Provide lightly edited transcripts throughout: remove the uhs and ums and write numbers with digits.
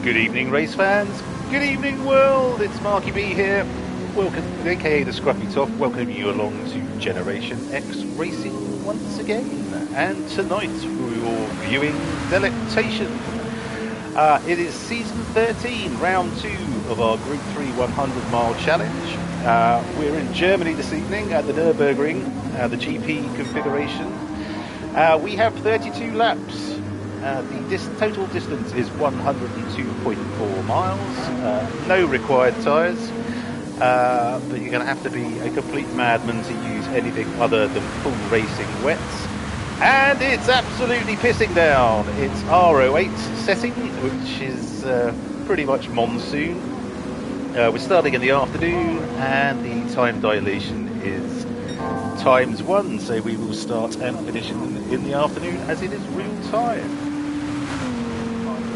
Good evening, race fans. Good evening, world. It's Marky B here. Welcome, aka the Scruffy Top. Welcoming you along to Generation X Racing once again. And tonight, for your viewing delectation, it is season 13, round 2 of our Gr-3 100-mile challenge. We're in Germany this evening at the Nürburgring, the GP configuration. We have 32 laps. The total distance is 102.4 miles. No required tyres, but you're going to have to be a complete madman to use anything other than full racing wets. And it's absolutely pissing down. It's R08 setting, which is pretty much monsoon. We're starting in the afternoon, and the time dilation is ×1, so we will start and finish in the afternoon as it is real time.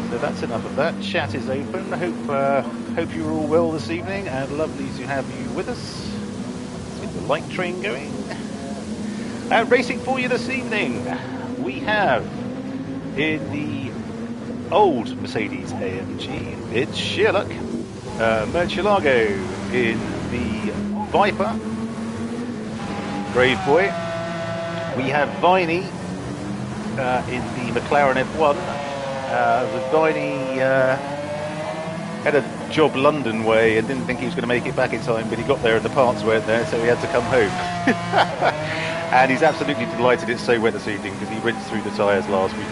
So that's enough of that. Chat is open. Hope you're all well this evening, and lovely to have you with us. Let's get the light train going. Racing for you this evening, we have in the old Mercedes AMG, it's Sherlock. Murcielago in the Viper, Brave Boy. We have Viney in the McLaren F1. The Viney had a job London way and didn't think he was going to make it back in time, but he got there and the parts weren't there, so he had to come home. And he's absolutely delighted it's so wet this evening because he rinsed through the tyres last week,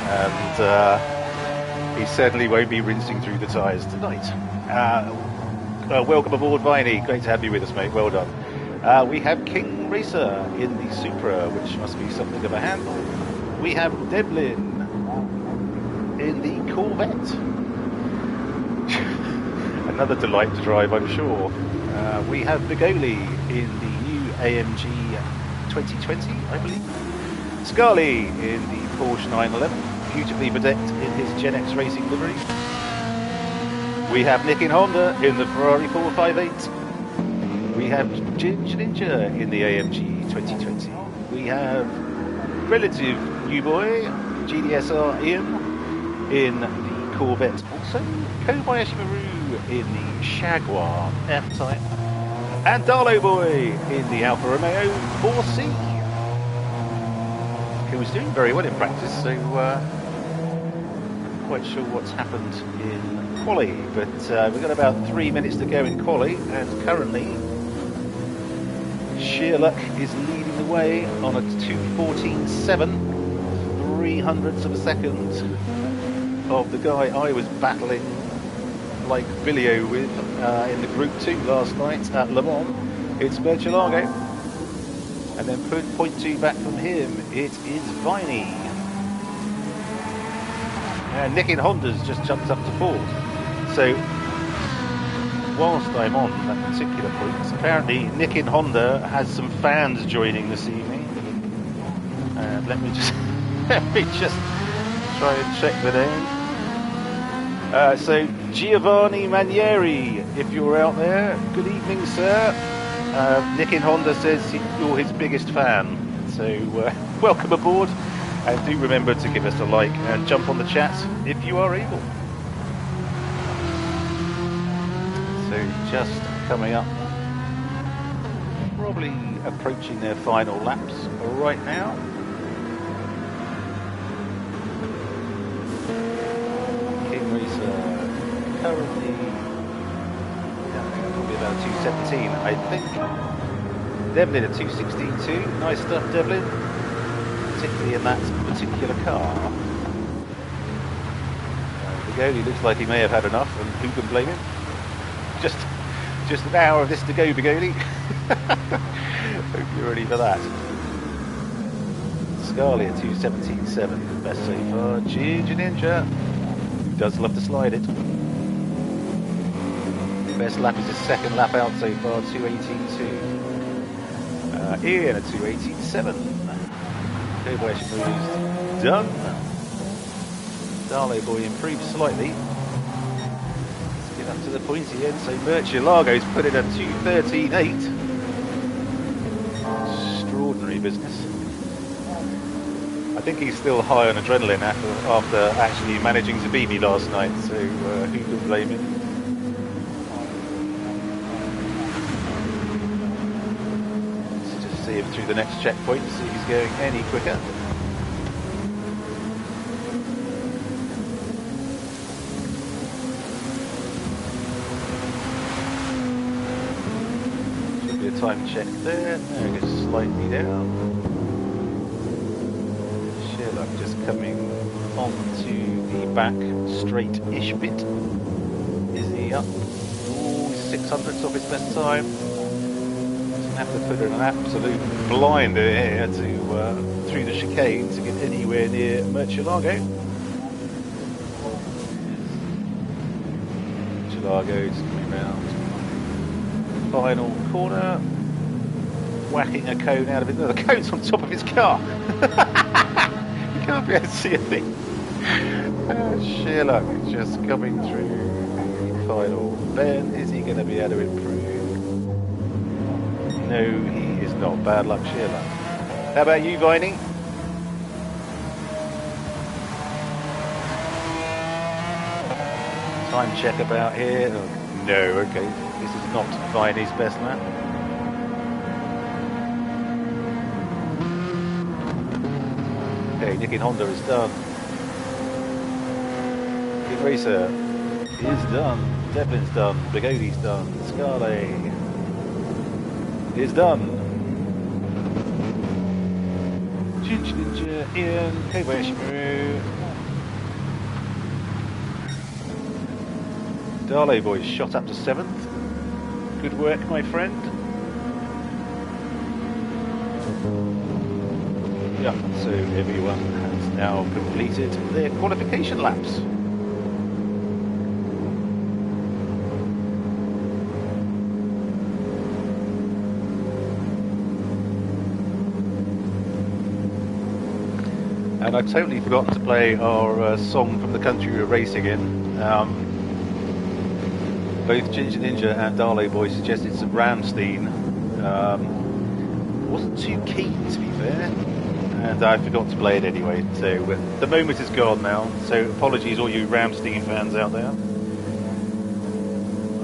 and he certainly won't be rinsing through the tyres tonight. Welcome aboard, Viney. Great to have you with us, mate. Well done. We have King Racer in the Supra, which must be something of a handle. We have Devlin in the Corvette. Another delight to drive, I'm sure. We have Bigoli in the new AMG 2020, I believe. Scarlett in the Porsche 911, beautifully bedecked in his GenX racing livery. We have Nick in Honda in the Ferrari 458. We have Ginger Ninja in the AMG 2020. We have relative new boy, GDSR Ian, in the Corvette also. Kobayashi Maru in the Jaguar F-Type. And Darlow Boy in the Alfa Romeo 4C. He was doing very well in practice, so not quite sure what's happened in quali, but we've got about 3 minutes to go in quali, and currently Sherlock is leading the way on a 2:14.7, 300ths of a second of the guy I was battling like Billio with in the Group 2 last night at Le Mans. It's Murcielago, and then 0.2 back from him it is Viney. And Nick in Honda's just jumped up to 4th. So whilst I'm on that particular point, apparently Nick in Honda has some fans joining this evening. Let me just try and check the name. So Giovanni Manieri, if you're out there, good evening, sir. Nick in Honda says you're his biggest fan, so welcome aboard, and do remember to give us a like and jump on the chat if you are able. So just coming up, probably approaching their final laps right now. Currently, probably about 2:17, I think. Devlin at 2:16.2. Nice stuff, Devlin. Particularly in that particular car. Bigoli looks like he may have had enough, and who can blame him? Just an hour of this to go, Bigoli. Hope you're ready for that. Scarlett at 2:17.7, best so far. Ginger Ninja, who does love to slide it. Best lap is his second lap out so far, 2:18.2. Ian at 2:18.7. Kobayashi moves done. Darlow Boy improved slightly. Let's get up to the pointy end. So Murcielago's put it at 2:13.8. Extraordinary business. I think he's still high on adrenaline after actually managing to beat me last night, so who can blame him? Let's just see him through the next checkpoint, see if he's going any quicker. Should be a time check there. There it goes slightly down. I'm just coming onto the back straight-ish bit. Is he up? Ooh, 600ths off his best time. He's gonna have to put in an absolute blinder here to through the chicane to get anywhere near Murcielago. Murcielago's coming round. Final corner. Whacking a cone out of it. No, the cone's on top of his car. Can't be able to see a thing. Sheer luck, just coming through the final bend. Is he going to be able to improve? No, he is not. Bad luck, sheer luck. How about you, Viney? Time check about here. Oh, no, okay. This is not Viney's best lap. Okay, Nick in Honda is done. Kid Racer is done. Devlin's done. Brigode's done. Scarlet is done. Ginger Ninja, Ian, Kobayashi Maru. Darley boys shot up to 7th. Good work, my friend. Yeah, so everyone has now completed their qualification laps. And I've totally forgotten to play our song from the country we're racing in. Both Ginger Ninja and Darley Boy suggested some Rammstein. Wasn't too keen, to be fair. And I forgot to play it anyway, so the moment is gone now, so apologies all you Rammstein fans out there.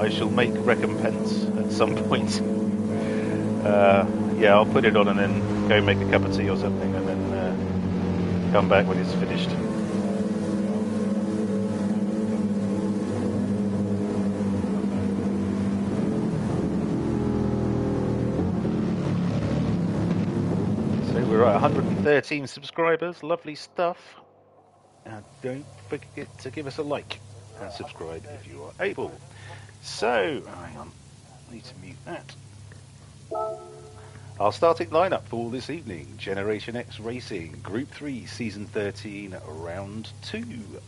I shall make recompense at some point. Yeah, I'll put it on and then go make a cup of tea or something and then come back when it's finished. We're at 113 subscribers, lovely stuff. And don't forget to give us a like and subscribe if you are able. So, hang on, I need to mute that. Our starting lineup for this evening: Generation X Racing, Group 3, Season 13, Round 2.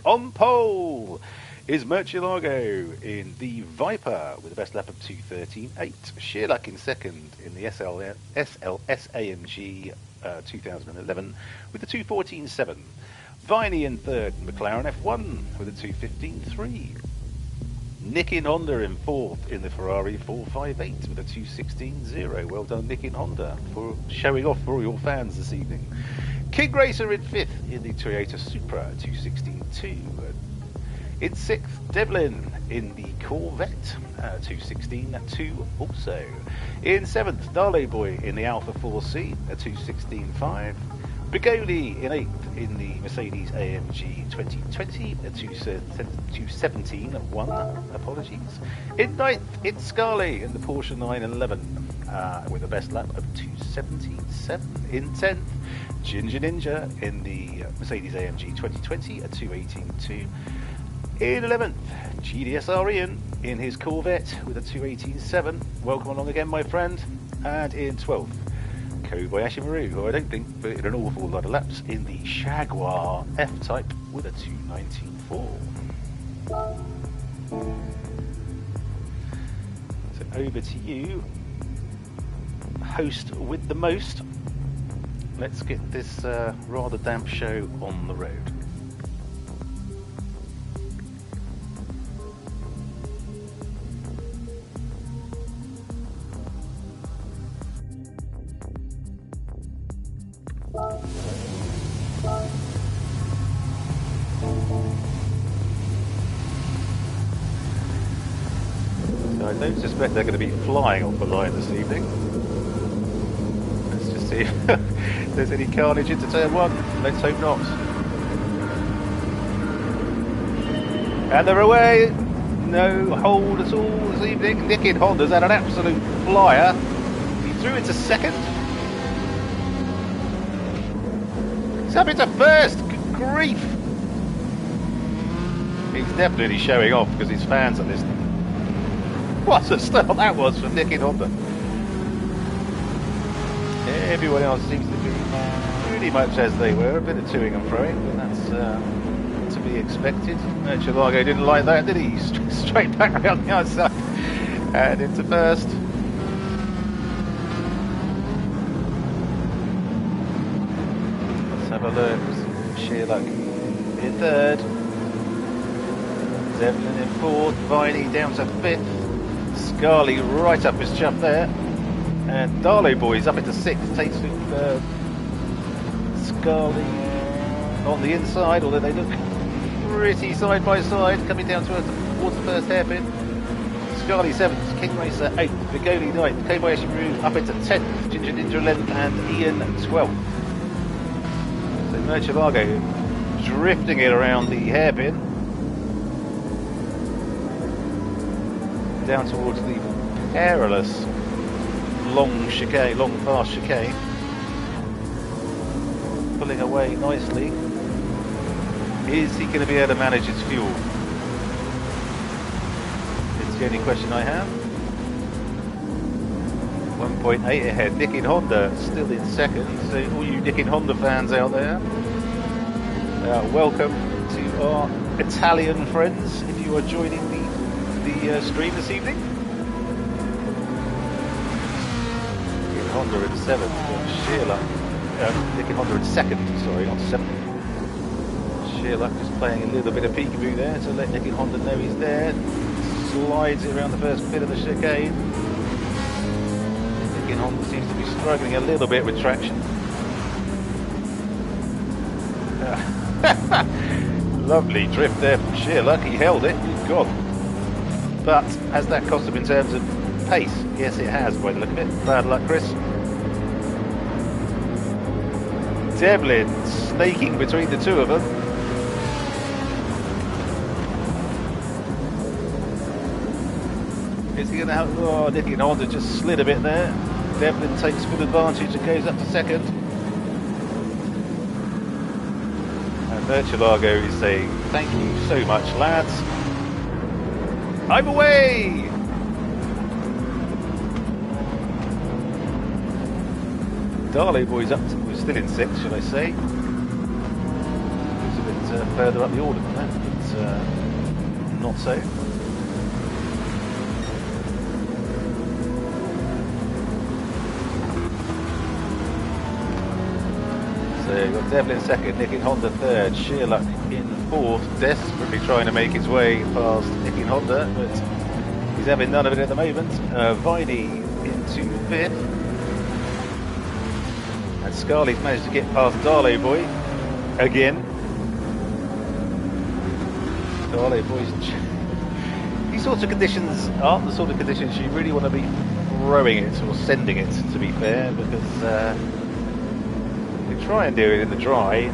On pole is Murcielago in the Viper with a best lap of 2:13.8. Sheer luck in second in the SLS AMG 2011 with a 2:14.7. Viney in third, McLaren F1 with a 2:15.3. Nick in Honda in fourth in the Ferrari 458 with a 2:16.0. Well done, Nick in Honda, for showing off for all your fans this evening. King Racer in fifth in the Toyota Supra 2:16.2. In sixth, Devlin in the Corvette 2:16.2 also. In seventh, Darley Boy in the Alpha 4C a 2:16.5. Brigoli in eighth in the Mercedes AMG 2020 a 2:17.1. Apologies. In ninth, it's Scarlett in the Porsche 911 with a best lap of 2:17.7. In 10th, Ginger Ninja in the Mercedes AMG 2020 a 2:18.2. In 11th, GDSR Ian in his Corvette with a 2:18.7. Welcome along again, my friend. And in 12th, Kobayashi Maru, who I don't think put in an awful lot of laps, in the Jaguar F-Type with a 2:19.4. So over to you, host with the most. Let's get this rather damp show on the road. I don't suspect they're going to be flying off the line this evening. Let's just see if there's any carnage into turn one. Let's hope not. And they're away. No hold at all this evening. Nicky Honda's had an absolute flyer. He threw into second. He's up into first. Good grief. He's definitely showing off because his fans are listening. What a start that was from Nicky Honda. Everyone else seems to be pretty much as they were. A bit of toing and throwing, but that's to be expected. Chalago didn't like that, did he? Straight back around the outside and into first. Let's have a look. Sheer luck in third. Devlin in fourth. Viney down to fifth. Scarley right up his chuff there. And Darlow Boys up into sixth. Takes Scarley on the inside, although they look pretty side by side, coming down towards the first hairpin. Scarley 7th, King Racer 8th, Vigoli 9th, Kobayashi Roo up into 10th, Ginger Ninja 11th, and Ian 12th. So Murcielago drifting it around the hairpin. Down towards the perilous long chicane, long fast chicane. Pulling away nicely. Is he going to be able to manage his fuel? It's the only question I have. 1.8 ahead. Nicky Honda still in second. So all you Nicky Honda fans out there, welcome to our Italian friends if you are joining the stream this evening. Nicky Honda in 7th. Sheila. Nicky Honda in 2nd, sorry, not 7th. Shearluck just playing a little bit of peekaboo there to let Nicky Honda know he's there. Slides it around the first bit of the chicane. Nicky Honda seems to be struggling a little bit with traction. Lovely drift there from Shearluck. He held it, good God. But has that cost him in terms of pace? Yes, it has by the look of it. Bad luck, Chris. Devlin snaking between the two of them. Is he going to have... Oh, Nicky Honda just slid a bit there. Devlin takes full advantage and goes up to second. And Murcielago is saying, thank you so much, lads. I'm away! Darlow Boys up to... We're still in 6th, should I say. It's a bit further up the order than that, but not so. So you've got Devlin 2nd, Nicky Honda 3rd, Shearluck in 4th, desperately trying to make his way past Nicky Honda, but he's having none of it at the moment. Viney into 5th. And Scarley's managed to get past Darlow Boy again. Darlow Boy's... These sorts of conditions aren't the sort of conditions you really want to be throwing it or sending it, to be fair, because you try and do it in the dry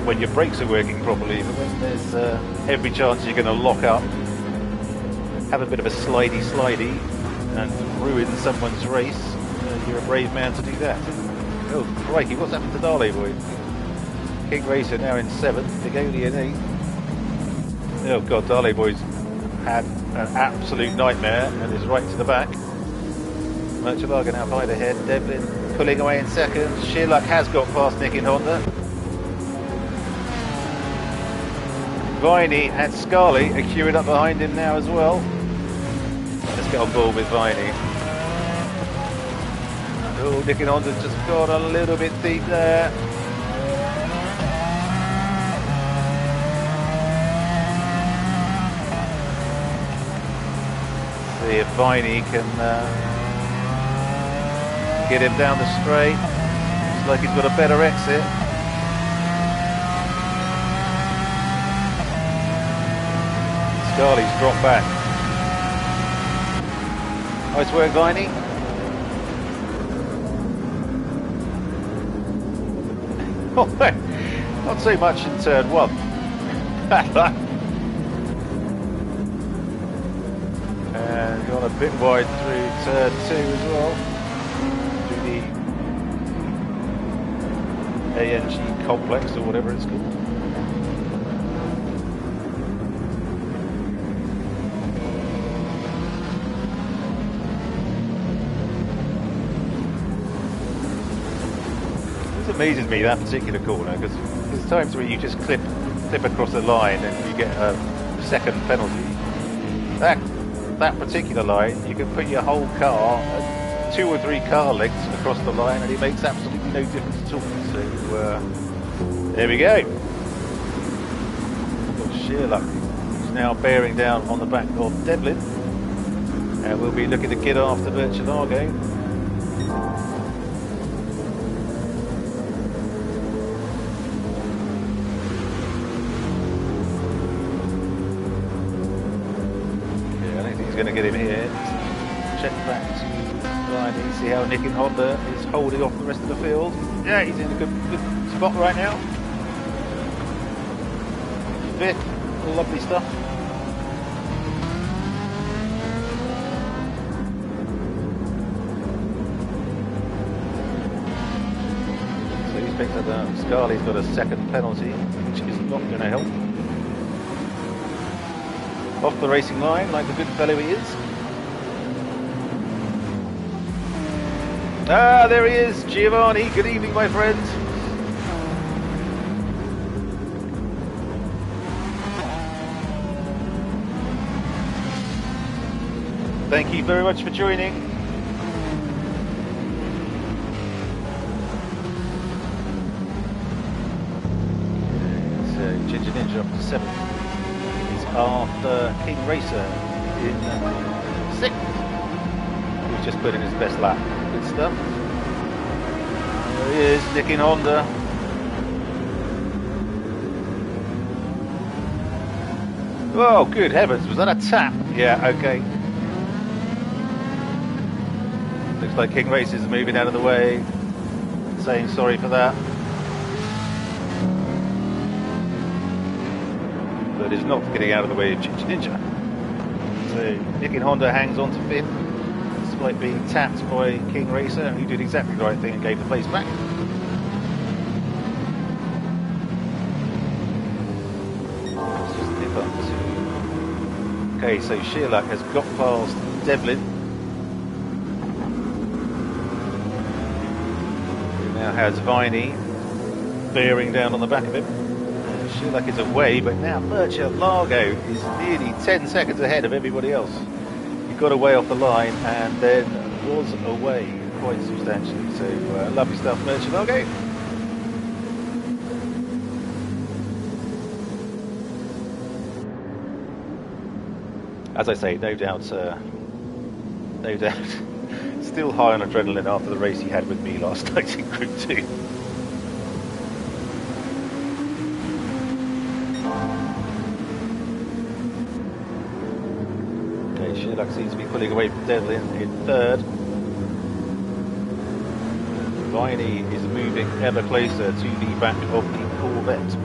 when your brakes are working properly, but when there's every chance you're going to lock up, have a bit of a slidey and ruin someone's race, you're a brave man to do that. Oh crikey, what's happened to Darlow Boy? King Racer now in 7th, Vigoli in 8th. Oh god, Darlow Boy's had an absolute nightmare and is right to the back. Murcielago now wide ahead, Devlin pulling away in 2nd. Shearluck has got past Nicky Honda. Viney and Scarley are queuing up behind him now as well. Let's get on board with Viney. Oh, Nicky Honda's just got a little bit deep there. See if Viney can get him down the straight. Looks like he's got a better exit. Scarley's dropped back. Nice work, Viney. Not so much in turn 1. And gone a bit wide through turn 2 as well. Through the ANG complex or whatever it's called. It amazes me, that particular corner, because there's times where you just clip across the line and you get a second penalty. That particular line, you can put your whole car 2 or 3 car lengths across the line and it makes absolutely no difference at all. So there we go. Got sheer luck. He's now bearing down on the back of Devlin, and we'll be looking to get after Virtualago. Going to get him here. Check back to Viney, see how Nick in Honda is holding off the rest of the field. Yeah, he's in a good spot right now. Fifth, lovely stuff. So he's picked up that. Scarley's got a second penalty, which is not going to help. Off the racing line, like the good fellow he is. Ah, there he is, Giovanni. Good evening, my friend. Thank you very much for joining. So, Ginger Ninja up to 7th. After King Racer in 6th. He's just put in his best lap. Good stuff. There he is, Nick in Honda. Oh, good heavens, was that a tap? Yeah, okay. Looks like King Racer is moving out of the way, saying sorry for that. But is not getting out of the way of Ginger Ninja. So Nick in Honda hangs on to 5th, despite being tapped by King Racer, who did exactly the right thing and gave the place back. Let's just nip up to... Okay, so Sheerluck has got past Devlin. He now has Viney bearing down on the back of him. Sheerluck is away, but now Virtualago is nearly 10 seconds ahead of everybody else. He got away off the line and then was away quite substantially. So lovely stuff, Virtualago. As I say, no doubt, still high on adrenaline after the race he had with me last night in Gr-3. Sheerluck seems to be pulling away from Devlin in 3rd. Viney is moving ever closer to the back of the Corvette.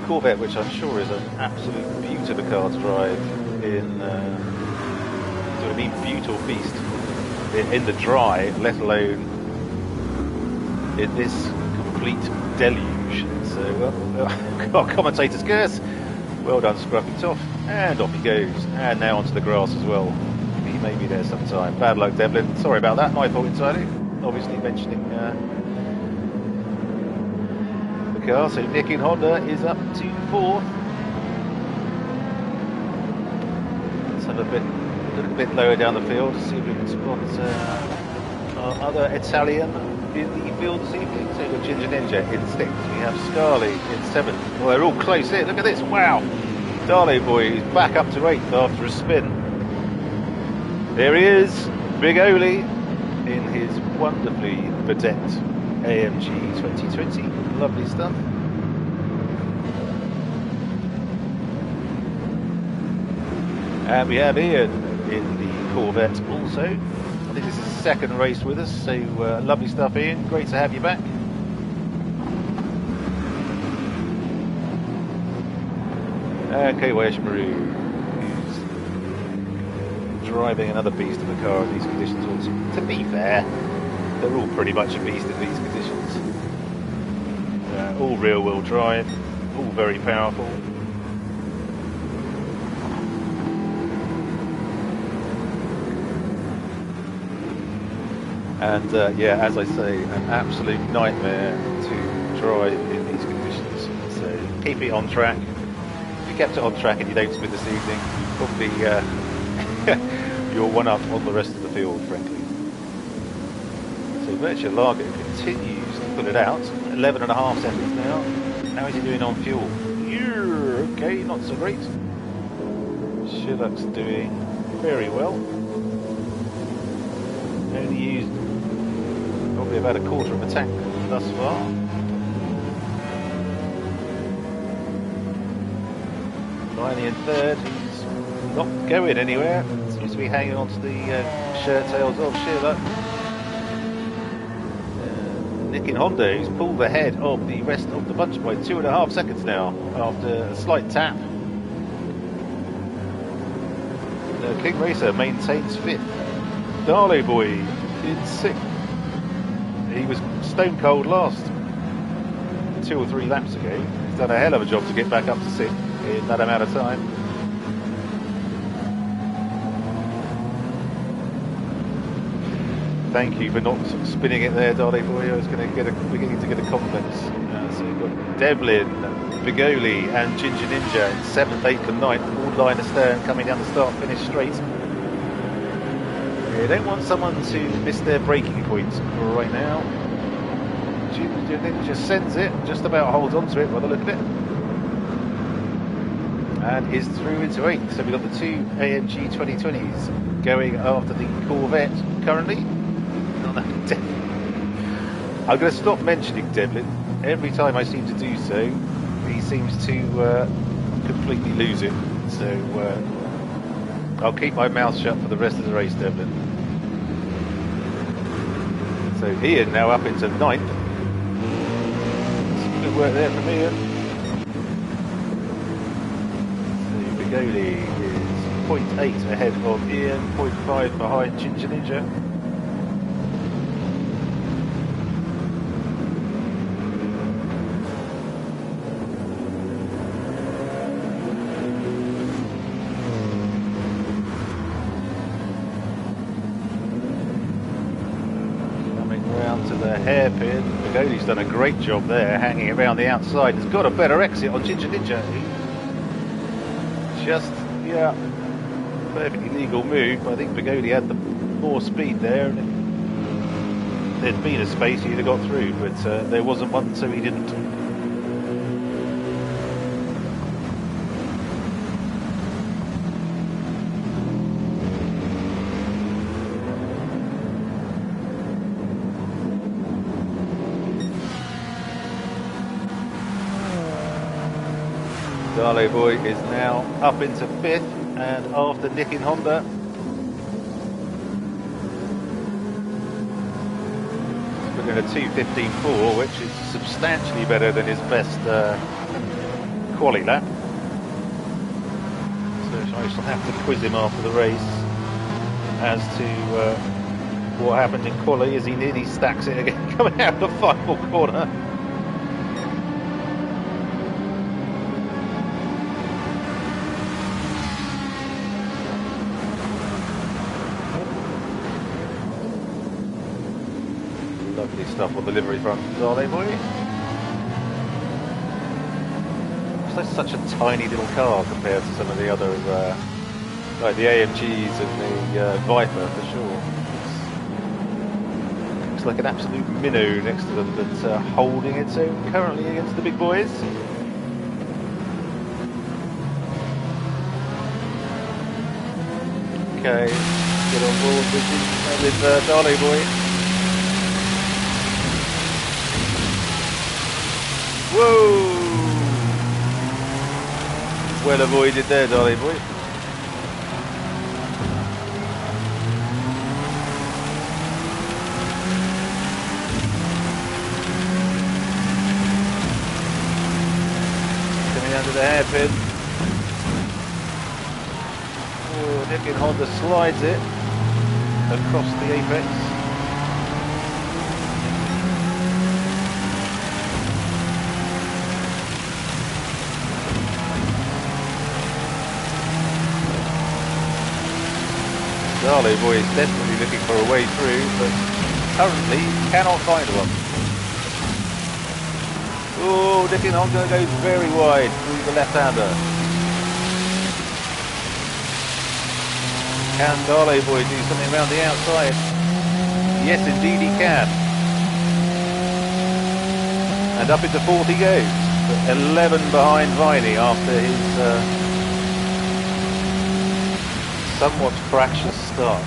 Corvette, which I'm sure is an absolute beaut of a car to drive in, beaut or beast in the dry, let alone in this complete deluge. So, our commentator's curse. Well done, Scruffy Toff. And off he goes. And now onto the grass as well. He may be there sometime. Bad luck, Devlin. Sorry about that. My fault entirely. Obviously mentioning the car. So Nick in Honda is up to 4th. Let's have a little bit lower down the field to see if we can spot our other Italian in the field this evening. So we've got Ginger Ninja in 6th. We have Scarley in 7th. Well, they're all close here. Look at this. Wow. Darley boy is back up to 8th after a spin. There he is, Big Oli in his wonderfully bedecked AMG 2020. Lovely stuff. And we have Ian in the Corvette also. I think this is his second race with us, so lovely stuff, Ian. Great to have you back. Okay, where's Maru? Who's driving another beast of a car in these conditions also. To be fair, they're all pretty much a beast in these conditions. All rear-wheel drive, all very powerful. And yeah, as I say, an absolute nightmare to drive in these conditions. So keep it on track. If you kept it on track and you don't spin this evening, probably you're one up on the rest of the field, frankly. So Virtual Lager continues to pull it out. 11.5 seconds now. How is he doing on fuel? Yeah, okay, not so great. Sherlock's doing very well. Only used probably about a quarter of a tank thus far. Finally in third, he's not going anywhere. Seems to be hanging on to the shirt tails of Sherlock. Nick in Honda, who's pulled ahead of the rest of the bunch by 2.5 seconds now after a slight tap. The King Racer maintains 5th. Darley Boy in 6th. He was stone cold last 2 or 3 laps ago. He's done a hell of a job to get back up to 6th in that amount of time. Thank you for not spinning it there, Darley Boy. I was going to get beginning to get a compliment. So you've got Devlin, Bigoli, and Ginger Ninja in 7th, 8th, and 9th. All line astern coming down the start finish straight. You don't want someone to miss their braking point right now. Ginger Ninja sends it, just about holds on to it by the look of it. And is through into 8th. So we've got the 2 AMG 2020s going after the Corvette currently. I'm going to stop mentioning Devlin. Every time I seem to do so, he seems to completely lose it. So I'll keep my mouth shut for the rest of the race, Devlin. So Ian now up into 9th. Some good work there from Ian. So Bigoli is 0.8 ahead of Ian, 0.5 behind Ginger Ninja. Hairpin. Bigoli's done a great job there, hanging around the outside. Has got a better exit on Ginger Ninja. Just, yeah, perfectly legal move. I think Bigoli had the more speed there. And if there'd been a space, he'd have got through, but there wasn't one, so he didn't. Darley Boy is now up into 5th and after Nick in Honda. He's looking at a 2:15.4, which is substantially better than his best quali lap. So I shall have to quiz him after the race as to what happened in quali, as he nearly stacks it again coming out of the final corner. Stuff on the livery front, Darley Boy. It's such a tiny little car compared to some of the others, like the AMGs and the Viper for sure. Looks like an absolute minnow next to them, but holding its own currently against the big boys. Okay, get on board with Darley Boy. Whoa! Well avoided there, Darley Boy. the hairpin. Oh, Nipping Honda slides it across the apex. Darlow boy is definitely looking for a way through, but currently cannot find one. Oh, Nipping Honda goes very wide through the left-hander. Can Darlow boy do something around the outside? Yes, indeed he can. And up into fourth he goes. 11 behind Viney after his somewhat fractious start.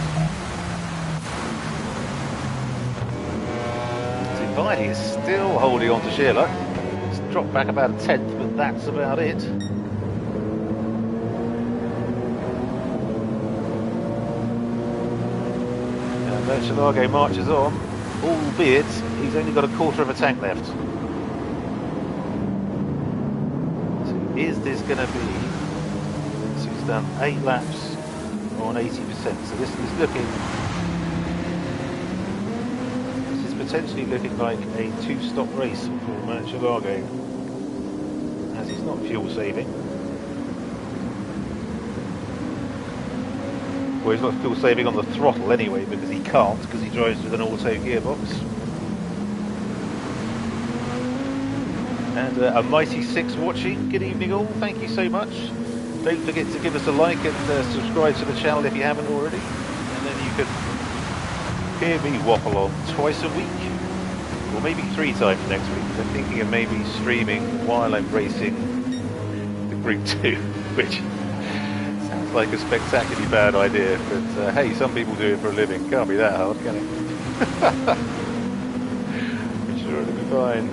See, Viney is still holding on to Shearluck. It's dropped back about a tenth, but that's about it. Chalago marches on, albeit he's only got a quarter of a tank left. So is this going to be? So he's done 8 laps on 80%. So this is looking. This is potentially looking like a 2-stop race for Chalago, as he's not fuel saving. Well, he's not fuel saving on the throttle anyway, because he can't, because he drives with an auto gearbox. And a Mighty 6 watching. Good evening all, thank you so much. Don't forget to give us a like and subscribe to the channel if you haven't already. And then you can hear me waffle on twice a week, or maybe 3 times next week. I'm thinking of maybe streaming while I'm racing the Gr-3, which like a spectacularly bad idea, but hey, some people do it for a living. Can't be that hard, can it? I'm sure it'll be fine.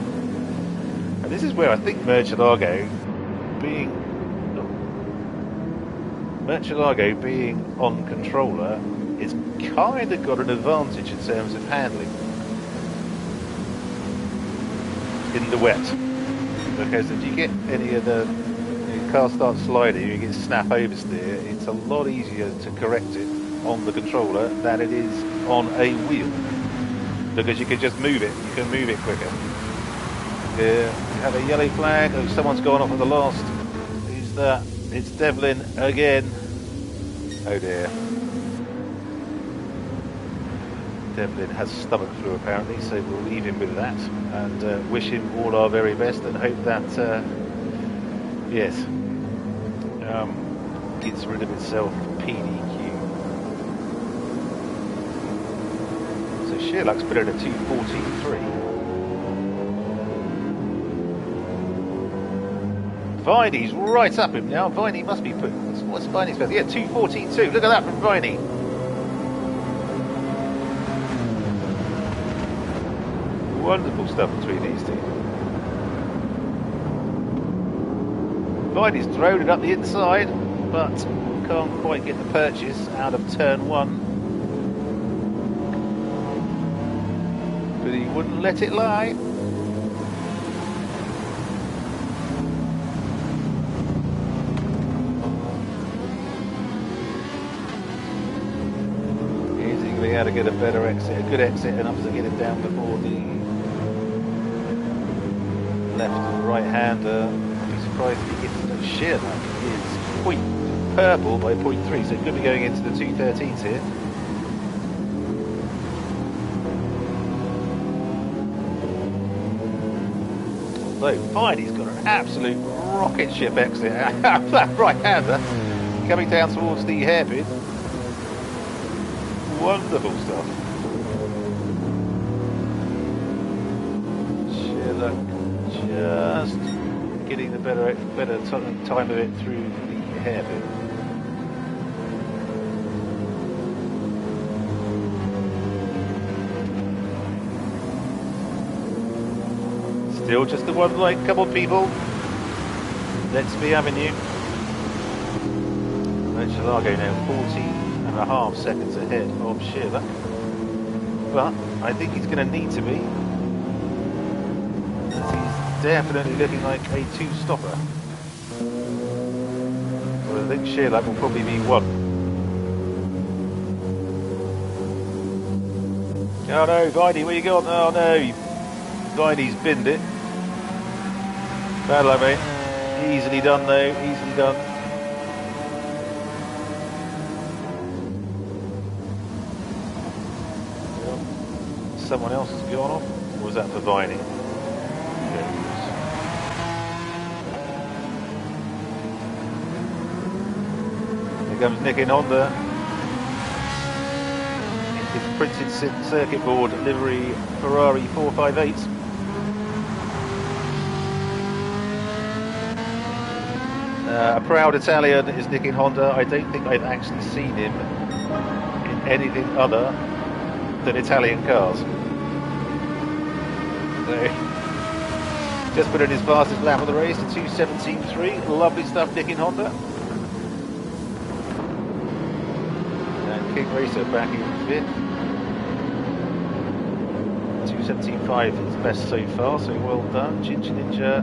And this is where I think Murcielago being on controller is kind of got an advantage in terms of handling in the wet, because if you get any of the car starts sliding, you get snap oversteer, it's a lot easier to correct it on the controller than it is on a wheel, because you can just move it, you can move it quicker. You have a yellow flag. Oh, someone's gone off at the last. Who's that? It's Devlin again. Oh dear. Devlin has stomach flu apparently, so we'll leave him with that and wish him all our very best and hope that yes, gets rid of itself PDQ. So Shearluck's put in a 2:14.3. Viney's right up him now. Viney must be put. What's Viney's best? Yeah, 2:14.2. Look at that from Viney. Wonderful stuff between these two. Viney's thrown it up the inside, but can't quite get the purchase out of turn 1. But he wouldn't let it lie. He's going to be able to get a better exit, a good exit, enough to get it down before the left and right hander. I'd be surprised if he gets the Shearluck is purple by 0.3, so it could be going into the 2:13s here. Although Viney's got an absolute rocket ship exit out of that right hander, coming down towards the hairpin. Wonderful stuff. Shearluck just getting the better time of it through the hairpin. Still just the one like couple of people. Let's be Avenue. Chalago now 14.5 seconds ahead of Shearluck. But I think he's going to need to be. He's definitely looking like a 2-stopper. but I think Shearlap will probably be one. Oh no, Viney, where you gone? Oh no, Viney's binned it. Bad luck, mate. Easily done though, easily done. Someone else has gone off, or was that for Viney? Here comes Nick in Honda. In his printed circuit board livery Ferrari 458. A proud Italian is Nick in Honda. I don't think I've actually seen him in anything other than Italian cars. So, just put in his fastest lap of the race, a 2:17.3. Lovely stuff, Nick in Honda. And King Racer back in fifth. 2:17.5 is best so far, so well done, Ginger Ninja.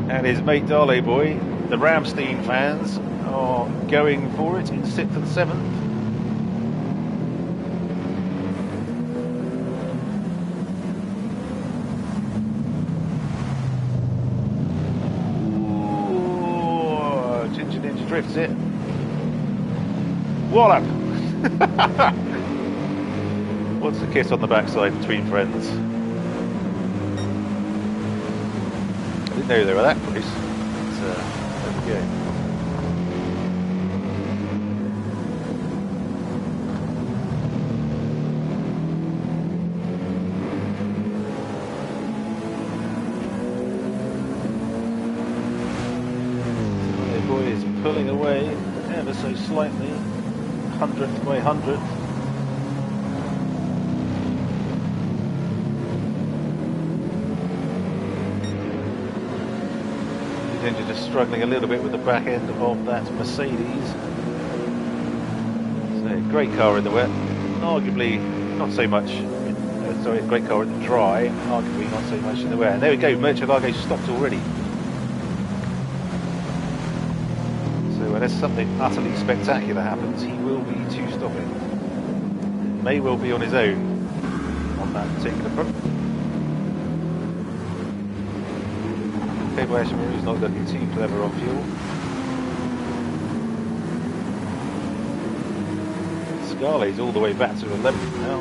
And his mate Darley Boy, the Ramstein fans, are going for it in 6th and 7th. Drifts it. Wallop! What's the kiss on the backside between friends? I didn't know they were that close. There we go. Pulling away ever so slightly, 100th by 100th. Ninja just struggling a little bit with the back end of that Mercedes. So great car in the wet, arguably not so much. Sorry, great car in the dry, arguably not so much in the wet. And there we go, Murcielago stopped already. Unless something utterly spectacular happens, he will be two-stopping. May well be on his own on that particular front. Kobayashi Maru's not looking too clever on fuel. Scarley's all the way back to 11th now.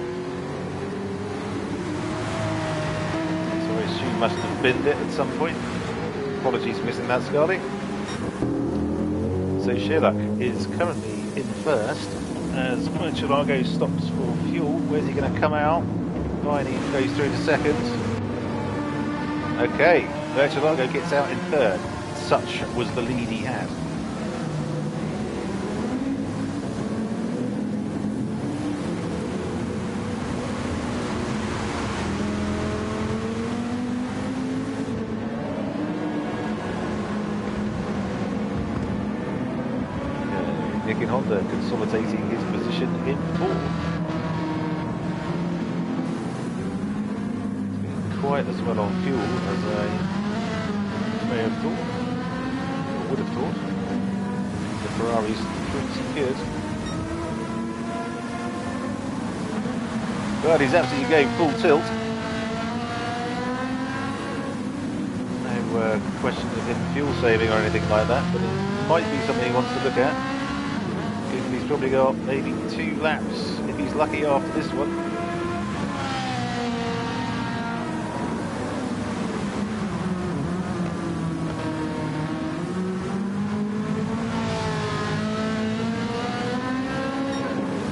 So I assume must have binned it at some point. Apologies for missing that, Scarley. So Shearlap is currently in first as Murcielago stops for fuel. Where's he going to come out? Viney goes through to second. Okay, Murcielago gets out in third. Such was the lead he had. Nick in Honda consolidating his position in fourth. It's quite as well on fuel as I may have thought, or would have thought. The Ferrari's pretty good. But he's absolutely going full tilt. No question of him fuel saving or anything like that, but it might be something he wants to look at. He's probably got maybe 2 laps if he's lucky after this one.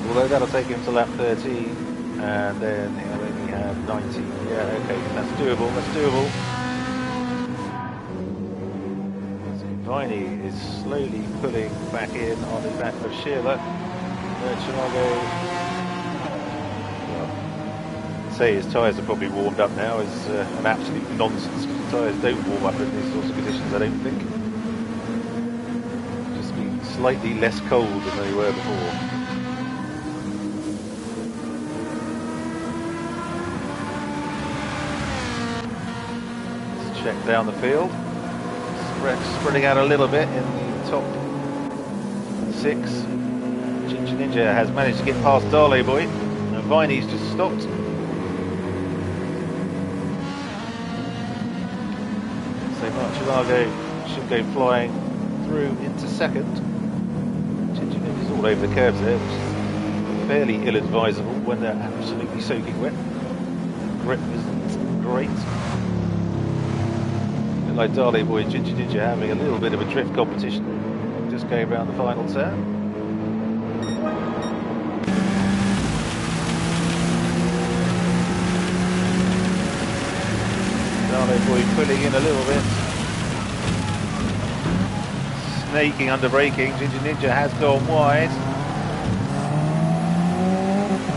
Although that'll take him to lap 13, and then he'll only have 90. Yeah, okay, that's doable, that's doable. Viney is slowly pulling back in on the back of Shearlap. Murcielago, well, say his tyres are probably warmed up now is an absolute nonsense. Tyres don't warm up in these sorts of conditions, I don't think. Just be slightly less cold than they were before. Let's check down the field. Brett's spreading out a little bit in the top 6. Ginger Ninja has managed to get past Darley Boy. And Viney's just stopped. So Marcialago should go flying through into second. Ginger Ninja's all over the curbs there, which is fairly ill-advisable when they're absolutely soaking wet. Grip isn't great. Like Darley Boy and Ginger Ninja having a little bit of a drift competition, just going around the final turn. Darley Boy pulling in a little bit, snaking under braking. Ginger Ninja has gone wide,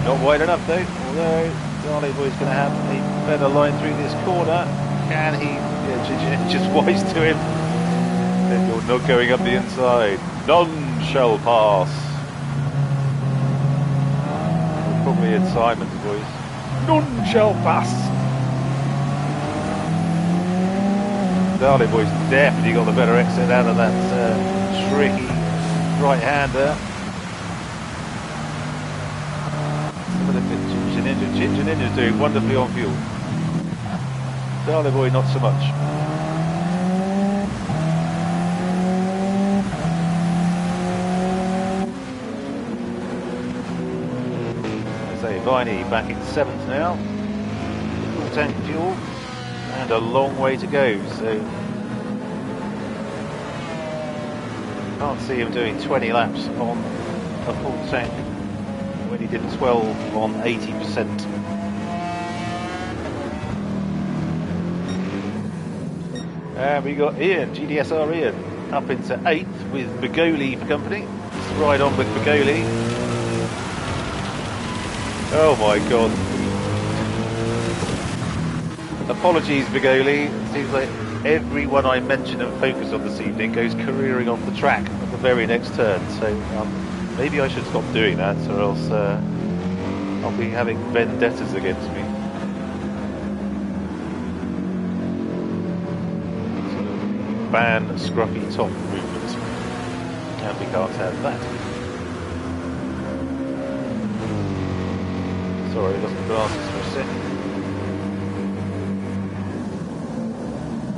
not wide enough though, although Darley Boy's going to have a better line through this corner. Can he? Yeah, Ginger Ninja's wise to him. And you're not going up the inside. None shall pass. Probably in Simon's voice. None shall pass. Darley Boy's definitely got the better exit out of that tricky right-hander. Ginger Ninja's doing wonderfully on fuel. Darley Boy not so much. I say Viney back in 7th now. Full tank fuel and a long way to go, so can't see him doing 20 laps on a full tank when he did 12 on 80%. And we got Ian, GDSR Ian, up into 8th with Begoli for company. Just right on with Begoli. Oh my god. Apologies, Begoli. It seems like everyone I mention and focus on this evening goes careering off the track at the very next turn. So maybe I should stop doing that, or else I'll be having vendettas against me. Ban scruffy top movement, and we can't have that. Sorry, I lost my glasses for a second.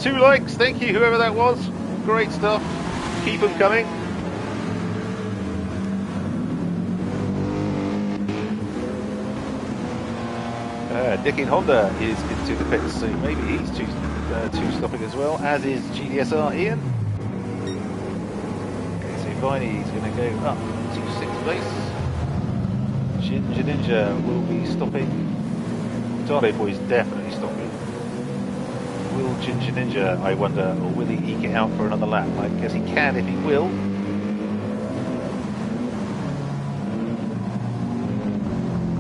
2 likes, thank you, whoever that was. Great stuff. Keep them coming. Dick in Honda is into the pits, so maybe he's two stopping as well, as is GDSR Ian. Okay, so Viney's going to go up to 6th place. Ginger Ninja will be stopping. Darley Boy's definitely stopping. Will Ginger Ninja, I wonder, or will he eke it out for another lap? I guess he can if he will.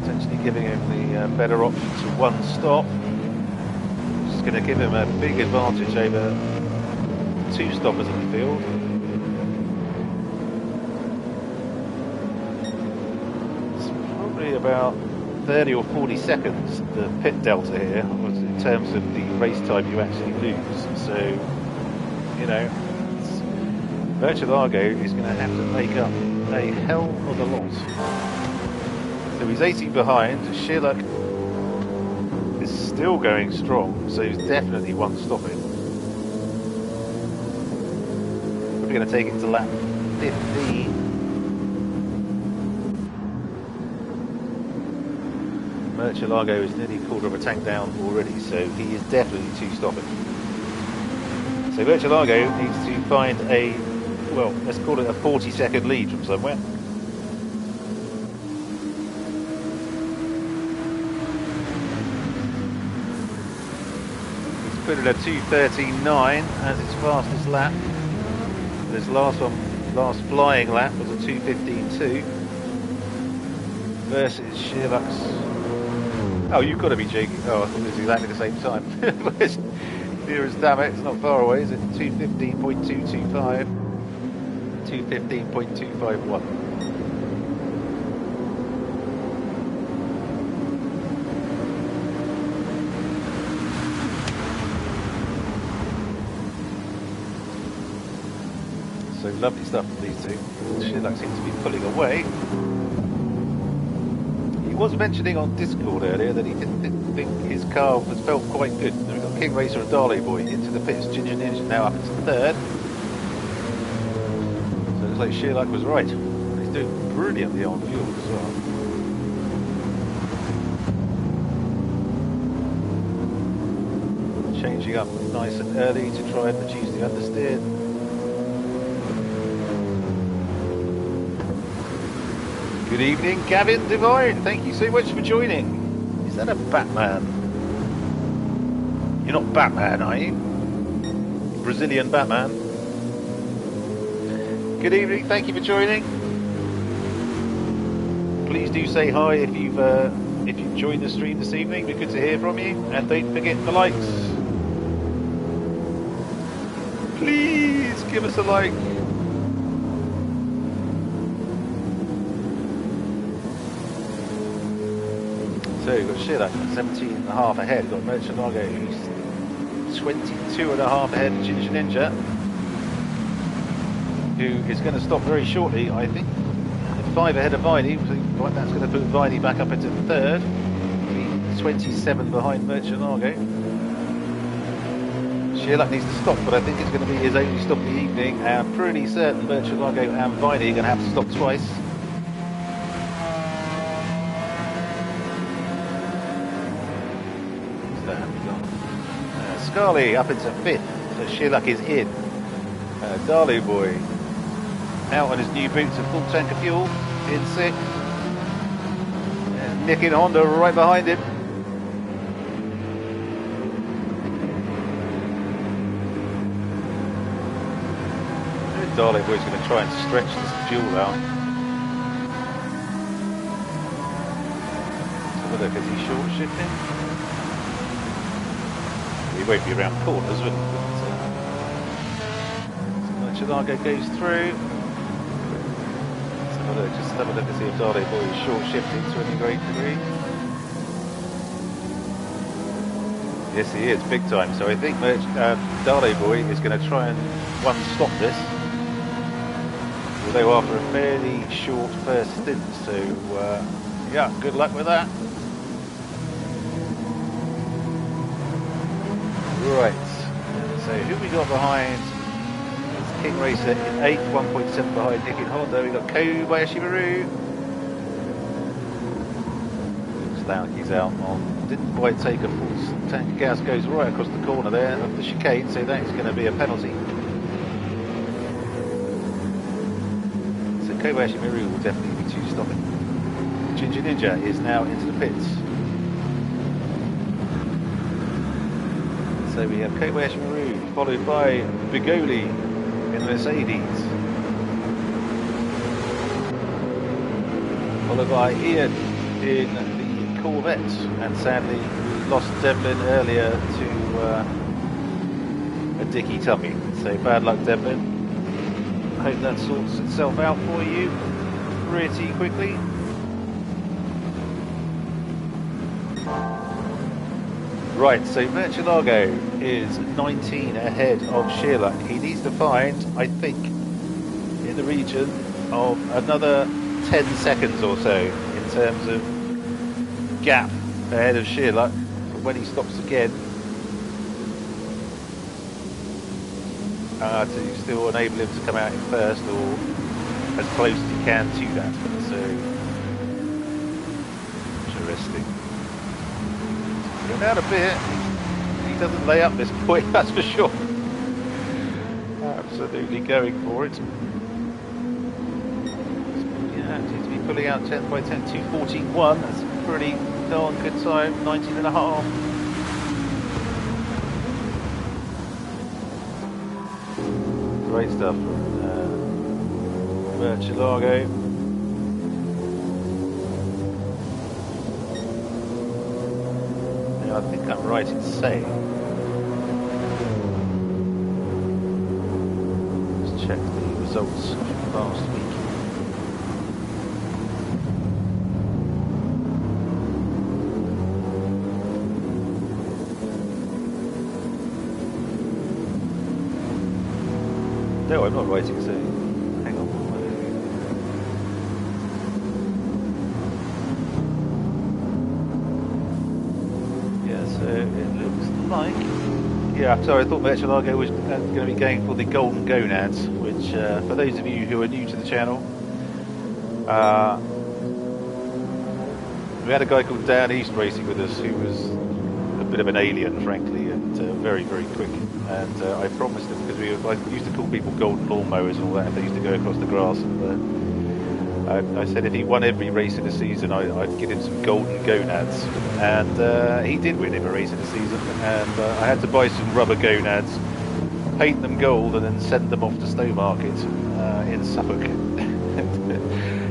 Potentially giving him the better option to 1 stop. Going to give him a big advantage over 2 stoppers in the field. It's probably about 30 or 40 seconds the pit delta here in terms of the race time you actually lose. So, you know, Marcialago is going to have to make up a hell of a lot. So he's 80 behind. Sherlock still going strong, so he's definitely 1 stopping. Probably going to take it to lap 15. Marcialago is nearly a quarter of a tank down already, so he is definitely 2 stopping. So Marcialago needs to find a, well, let's call it a 40-second lead from somewhere. Put it at 2:39 as its fastest lap. This last flying lap was a 2:15.2 versus Sherlock's. Oh, you've got to be joking. Oh, I thought it was exactly the same time. It's near as damn it, it's not far away, is it? 2:15.225, 2:15.251. So lovely stuff from these two. Sheila seems to be pulling away. He was mentioning on Discord earlier that he didn't think his car felt quite good. So we've got King Racer and Darley Boy into the pits. Ginger Ninja now up into third. So it looks like Sheila was right. He's doing brilliantly on fuel as well. Changing up nice and early to try and reduce the understeer. Good evening, Gavin Divine. Thank you so much for joining. Is that a Batman? You're not Batman, are you? Brazilian Batman. Good evening. Thank you for joining. Please do say hi if you've joined the stream this evening. It'd be good to hear from you. And don't forget the likes. Please give us a like. So we've got Sheila 17.5 ahead. We've got Merchant Largo who's 22.5 ahead of Ginger Ninja, who is going to stop very shortly, I think. 5 ahead of Viney. So that's going to put Viney back up into third. 27 behind Merchant Largo. Sheila needs to stop, but I think it's going to be his only stop of the evening. I'm pretty certain Merchant Largo and Viney are going to have to stop twice. Scarley up into 5th, so Sheila is in. Darley Boy out on his new boots, a full tank of fuel, in 6th. And Nick in Honda right behind him. Darley Boy's going to try and stretch this fuel out. Have a look, is he short shifting? He won't be around corners, will he? Merchant Largo goes through. Just have a look and see if Darley Boy is short shifting to any great degree. Yes, he is, big time. So I think Darley Boy is going to try and one-stop this. Although after a fairly short first stint, so yeah, good luck with that. Right, so who we got behind? It's King Racer in 8th, 1.7 behind Nick in Honda. We got Kobayashi Maru. Looks like he's out on, didn't quite take a full tank of gas, goes right across the corner there of the chicane, so that's going to be a penalty. So Kobayashi Maru will definitely be 2 stopping. Ginger Ninja is now into the pits. So we have Kobayashi Maru, followed by Bigoli in the Mercedes. Followed by Ian in the Corvette. And sadly, we lost Devlin earlier to a dicky tummy. So bad luck, Devlin. Hope that sorts itself out for you pretty quickly. Right, so Merchant Largo is 19 ahead of Sheila. He needs to find, I think, in the region of another 10 seconds or so in terms of gap ahead of Sheila for when he stops again to still enable him to come out in first or as close as he can to that. So, interesting. Going out a bit. He doesn't lay up this point, that's for sure. Absolutely going for it. Yeah, seems to be pulling out 10th by 10, 2:41. That's a pretty darn good time, 19.5. Great stuff from Merchant Largo. I think I'm right in saying. Let's check the results from last week. No, I'm not writing, so hang on. Yeah, so it looks like... Yeah, sorry, I thought Merchalago was going to be going for the golden gonads, which, for those of you who are new to the channel, we had a guy called Dan East racing with us who was a bit of an alien, frankly, and very, very quick. And I promised him, because I used to call people golden lawnmowers and all that if they used to go across the grass. And I said if he won every race in the season, I'd give him some golden gonads. And he did win every race in the season. And I had to buy some rubber gonads, paint them gold, and then send them off to Stowmarket in Suffolk.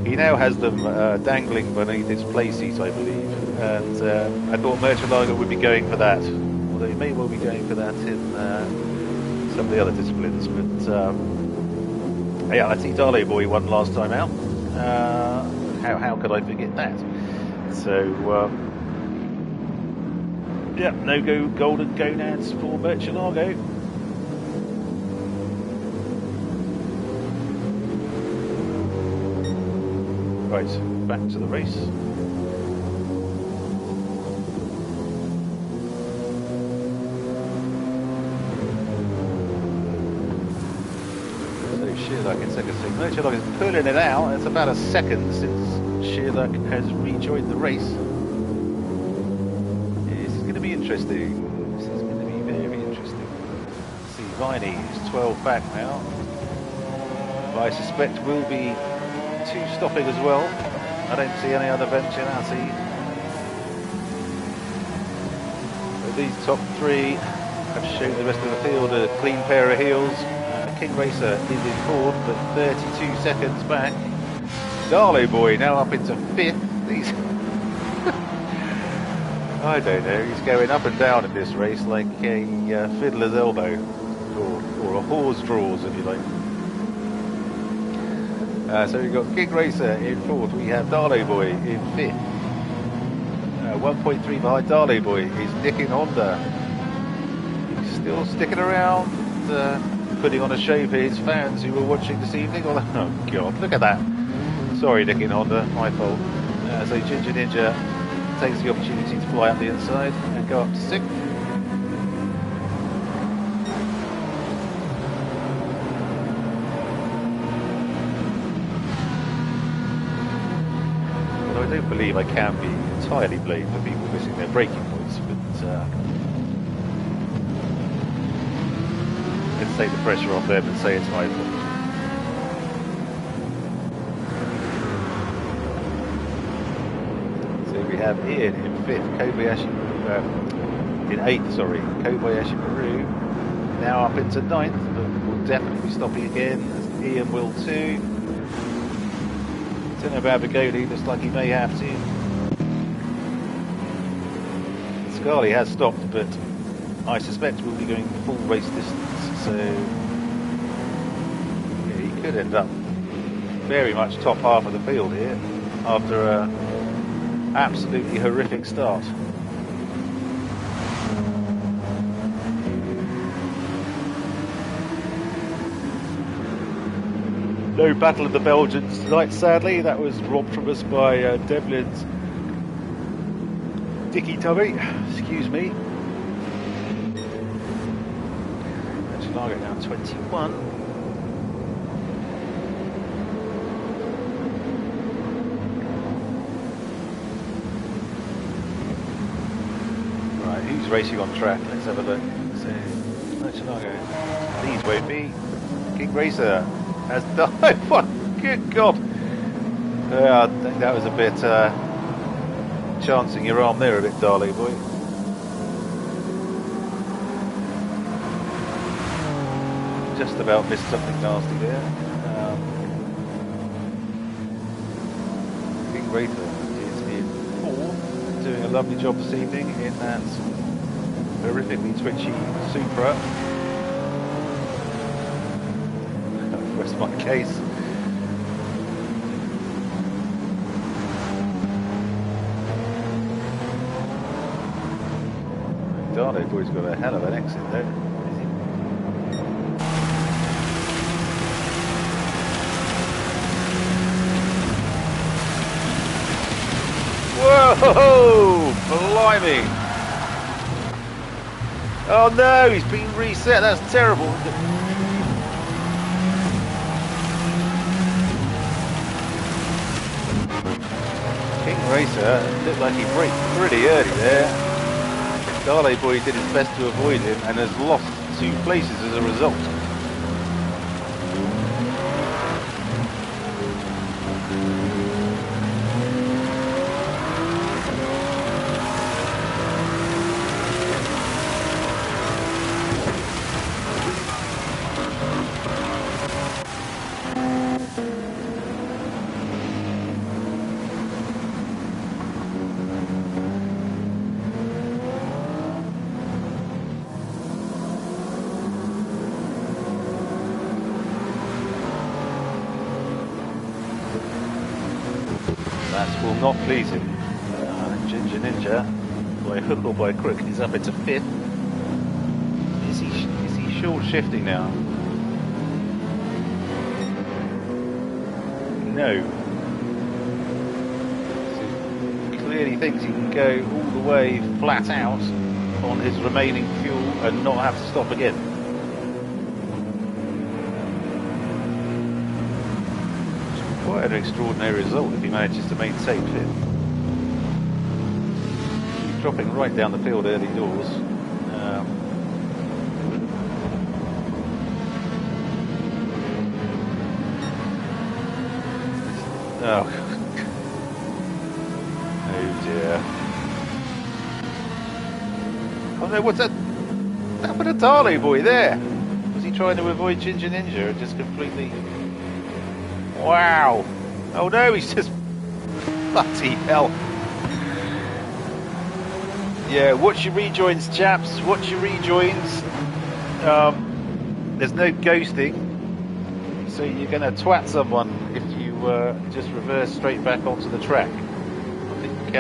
He now has them dangling beneath his play seat, I believe. And I thought Merchalago would be going for that. Although he may well be going for that in some of the other disciplines. But yeah, I see Darlow Boy won last time out. How could I forget that? So yeah, no go golden gonads for Merchalago. Right, back to the race. So Sheerluck in second seat. Merchalago is pulling it out. It's about a second since Sheerluck has rejoined the race. This is going to be interesting. This is going to be very interesting. Let's see, Viney is 12 back now. I suspect will be two stopping as well. I don't see any other eventuality. But these top three have shown the rest of the field a clean pair of heels. King Racer is in fourth, but 32 seconds back. Darlow Boy now up into fifth. These I don't know, he's going up and down in this race like a fiddler's elbow, or a horse draws, if you like. So we've got King Racer in fourth, we have Darlow Boy in fifth. 1.3 behind Darlow Boy is Nicking Honda. He's still sticking around, putting on a show for his fans who were watching this evening. Oh god, look at that. Sorry Nicking Honda, my fault. So Ginger Ninja takes the opportunity to fly up the inside and go up to sixth. I don't believe I can be entirely blamed for people missing their braking points, but let's take the pressure off them and say it's my fault. So we have Ian in fifth, Kobayashi, in eighth, sorry, Kobayashi Peru, now up into ninth, but will definitely be stopping again, as Ian will too. Don't know about Bigodi, looks like he may have to. Scarlett has stopped, but I suspect we'll be going full race distance, so yeah, he could end up very much top half of the field here after a absolutely horrific start. No Battle of the Belgians tonight, sadly. That was robbed from us by Devlin's Dicky Tummy. Excuse me. Chicago now 21. Right, who's racing on track? Let's have a look. So, Chicago. These won't be. King Racer has done. Oh, good God. I think that was a bit chancing your arm there a bit, Darlow Boy. Just about missed something nasty there. King Racer is in fourth, doing a lovely job this evening in that horrifically twitchy Supra. Rest my case. Darlow Boy's got a hell of an exit though. Whoa! Blimey! Oh no, he's been reset. That's terrible. King Racer looked like he braked pretty early there. Darley Boy did his best to avoid him and has lost 2 places as a result. That will not please him. Ginger Ninja, by hook or by crook, is up into 5th. Is he short shifting now? No. So clearly thinks he can go all the way flat out on his remaining fuel and not have to stop again. Quite an extraordinary result if he manages to maintain 5th. He's dropping right down the field early doors. Oh dear. Oh no, what's that? That happened to Darley Boy there. Was he trying to avoid Ginger Ninja and just completely... Wow! Oh no, he's just... Bloody hell. Yeah, watch your rejoins, chaps. Watch your rejoins. There's no ghosting. So you're going to twat someone if you just reverse straight back onto the track. I think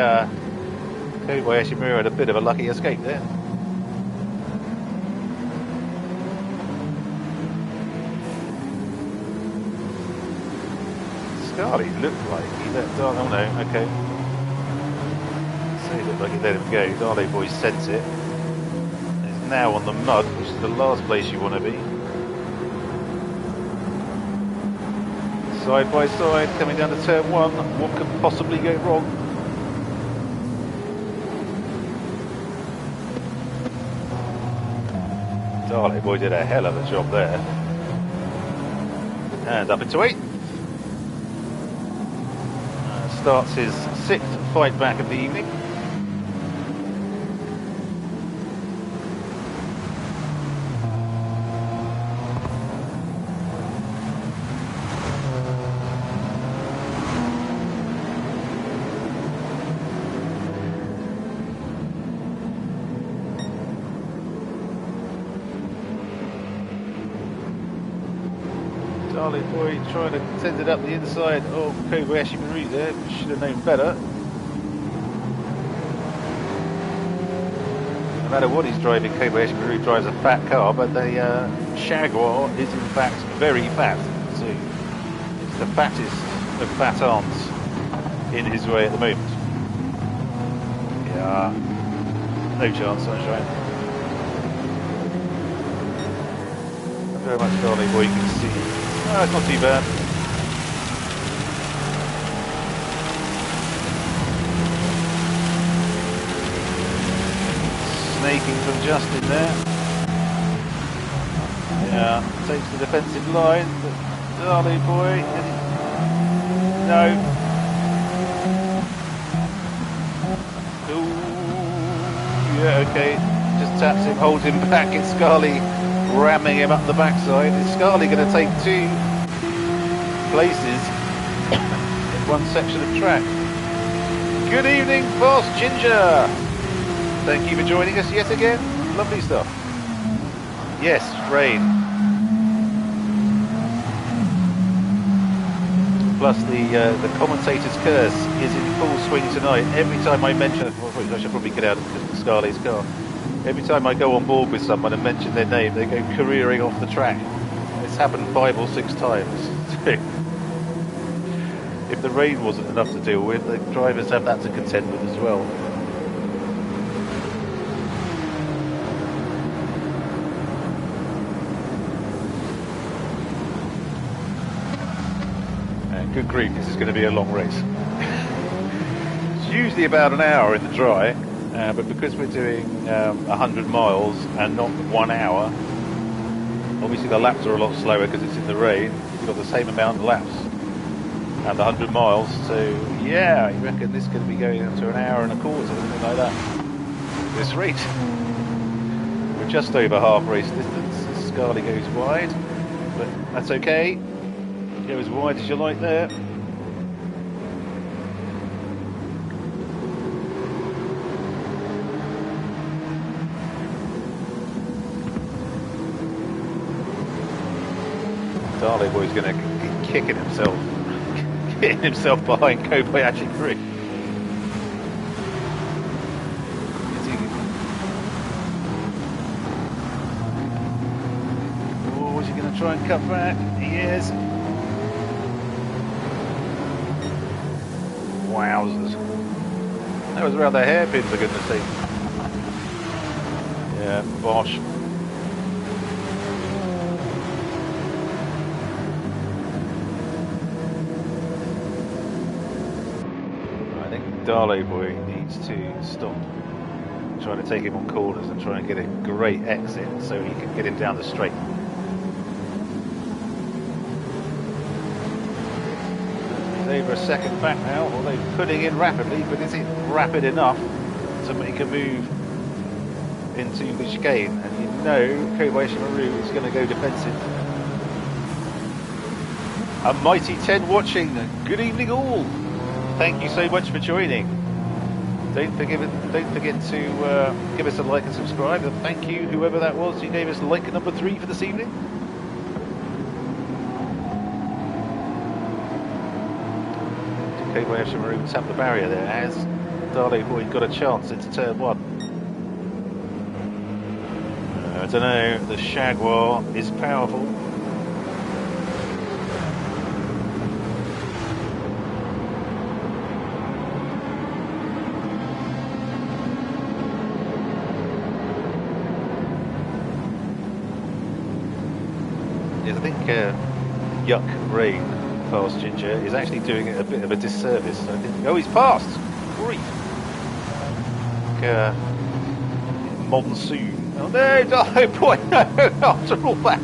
Kobayashi Miura had a bit of a lucky escape there. Scarly looked like he let Darley... Oh no, okay. So he looked like he let him go. Darley Boy sense it. He's now on the mud, which is the last place you want to be. Side by side, coming down to turn 1. What could possibly go wrong? Darley Boy did a hell of a job there. And up into 8th. Starts his 6th fight back of the evening. Darley Boy trying to send it up the inside of Kobayashi Marie there, should have known better. No matter what he's driving, Kobayashi Marie drives a fat car, but the Jaguar is in fact very fat. So it's the fattest of fat arms in his way at the moment. Yeah, no chance, sunshine. Very much Darley Boy, you can see. Oh, it's not too bad. Snaking from Justin there. Yeah, takes the defensive line, but Darley Boy, no. Ooh, yeah, okay. Just taps him, holds him back. It's Scarly ramming him up the backside. Is Scarly going to take 2 places in one section of track? Good evening, Fast Ginger. Thank you for joining us yet again. Lovely stuff. Yes, rain. Plus the commentator's curse is in full swing tonight. Every time I mention, I should probably get out of Scarly's car. Every time I go on board with someone and mention their name, they go careering off the track. It's happened 5 or 6 times. if the rain wasn't enough to deal with, the drivers have that to contend with as well. And good grief, this is going to be a long race. It's usually about an hour in the dry, but because we're doing 100 miles and not 1 hour, obviously the laps are a lot slower because it's in the rain. You've got the same amount of laps and 100 miles, so yeah, you reckon this is going to be going up to an hour and a quarter, something like that. This race, we're just over half race distance. Scarlett goes wide, but that's okay. Go as wide as you like there. Darley boy's going to be kicking himself, getting himself behind Gr-3. Oh, is he going to try and cut back? He is. Wowzers. That was around their hairpin, for goodness sake. Yeah, bosh. Darley boy needs to stop trying to take him on corners and try and get a great exit so he can get him down the straight. He's over a second back now, although putting in rapidly, but is it rapid enough so he can move into the chicane? And you know Kobayashi Maru is going to go defensive. A mighty 10 watching. Good evening all. Thank you so much for joining. Don't forget to give us a like and subscribe. And thank you, whoever that was who gave us like number 3 for this evening. Kobayashi Maru tapped the barrier there as Darley boy got a chance into turn 1. I don't know, the Jaguar is powerful. I think Yuck Rain past Ginger is actually doing it a bit of a disservice. I think, oh, he's passed! Grief! Monsoon. Oh no, oh boy, no! After all that!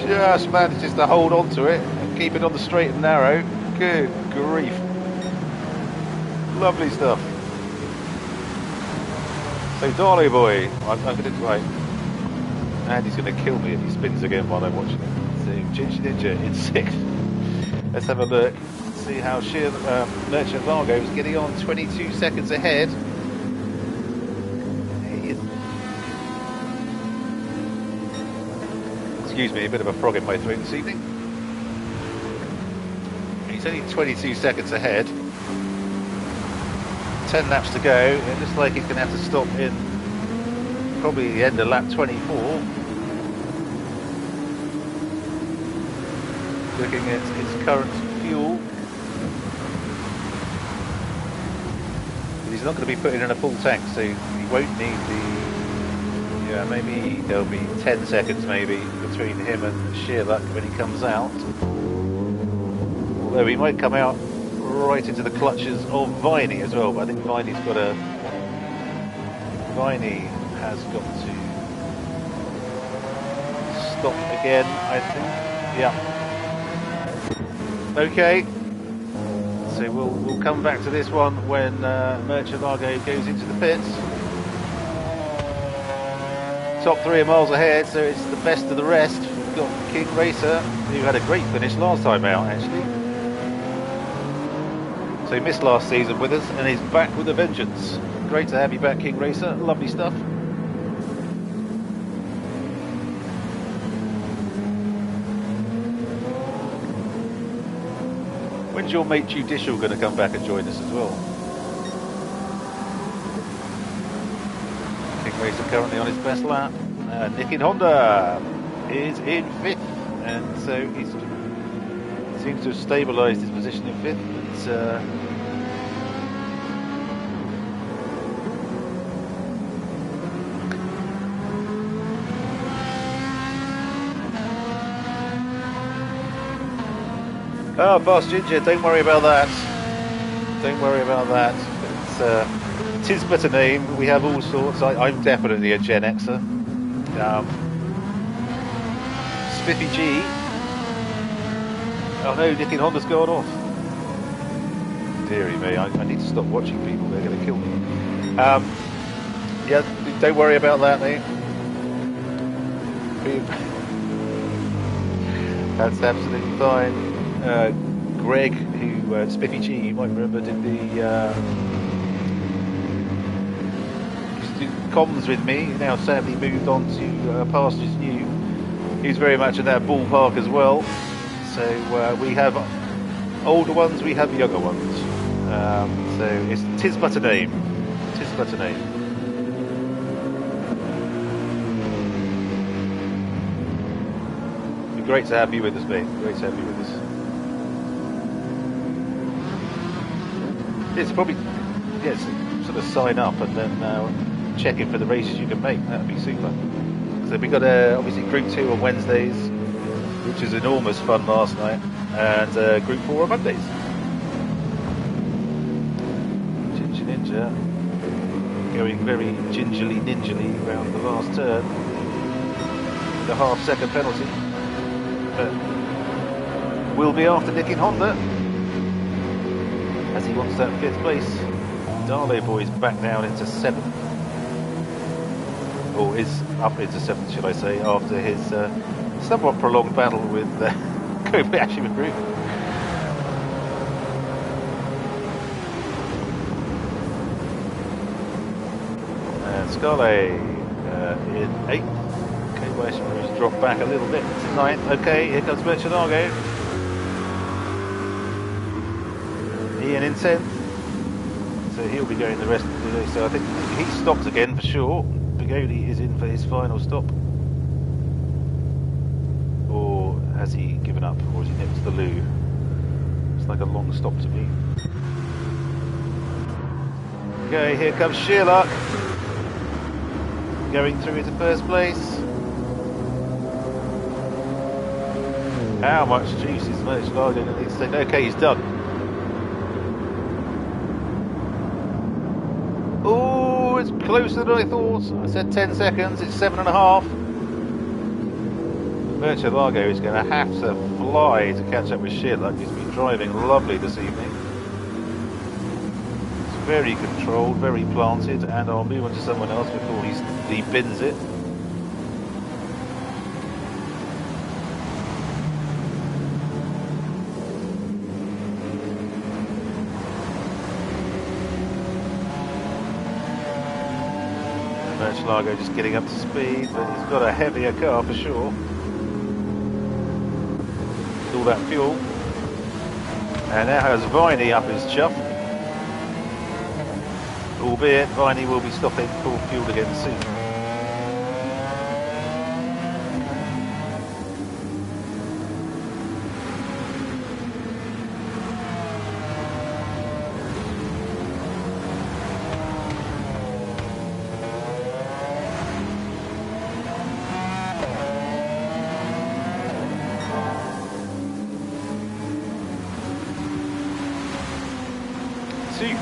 Just manages to hold on to it and keep it on the straight and narrow. Good grief. Lovely stuff. So, Darley boy, I'm going to... Right. Andy's going to kill me if he spins again while I'm watching it. So Ginger Ninja in 6th. Let's have a look. See how Merchant Vargo is getting on. 22 seconds ahead. Excuse me, a bit of a frog in my throat this evening. He's only 22 seconds ahead. 10 laps to go. It looks like he's going to have to stop in probably the end of lap 24. Looking at its current fuel. But he's not going to be putting in a full tank, so he won't need the... Yeah, maybe there'll be 10 seconds maybe between him and Sheer Luck when he comes out. Although he might come out right into the clutches of Viney as well, but I think Viney has got to stop again, I think. Yeah. Okay, so we'll come back to this one when Merchant Vargo goes into the pits. Top 3 are miles ahead, so it's the best of the rest. We've got King Racer, who had a great finish last time out, actually. So he missed last season with us, and he's back with a vengeance. Great to have you back, King Racer. Lovely stuff. When's your mate Judicial going to come back and join us as well? King Racer currently on his best lap. Nick in Honda is in 5th, and so he's Seems to have stabilised his position in 5th, but oh, Boss Ginger, don't worry about that. Don't worry about that. Tis but a name. We have all sorts. I'm definitely a Gen Xer. Spiffy G. Oh no, Nicky Honda's gone off. Deary me, I need to stop watching people. They're going to kill me. Yeah, don't worry about that, mate. That's absolutely fine. Greg, who Spiffy G, you might remember, did the used to do comms with me. Now sadly moved on to pastures new. He's very much in that ballpark as well. So we have older ones, we have younger ones. So tis but a name. Tis but a name. Be great to have you with us, mate. Great to have you with us. It's probably, yes, sort of sign up and then check in for the races you can make. That'd be super. So we got obviously Group 2 on Wednesdays, which is enormous fun last night, and Group 4 on Mondays. Ginger Ninja going very gingerly ninjally around the last turn. The half-second penalty, but will be after Nicky Honda, as he wants that 5th place. Darley Boy's back down into 7th. Or is up into 7th, should I say, after his somewhat prolonged battle with Kobayashi Maru. And Scarlet in 8th. Kobayashi Maru's dropped back a little bit to 9th. Okay, here comes Merchanago. Ian in 10th. So he'll be going the rest of the day. So I think he stopped again for sure. Bugatti is in for his final stop. Or has he given up? Or is he nipped to the loo? It's like a long stop to me. Okay, here comes Sherlock. Going through into 1st place. How much juice is Merchanago going to need to take? Okay, he's done. Oh, it's closer than I thought. I said 10 seconds, it's 7.5. Merchanago is going to have to fly to catch up with Sherlock. He's been driving lovely this evening. It's very controlled, very planted, and I'll move on to someone else before he bins it. Merchanago just getting up to speed, but he's got a heavier car for sure. With all that fuel. And now has Viney up his chuff. Albeit Viney will be stopping full fuel again soon.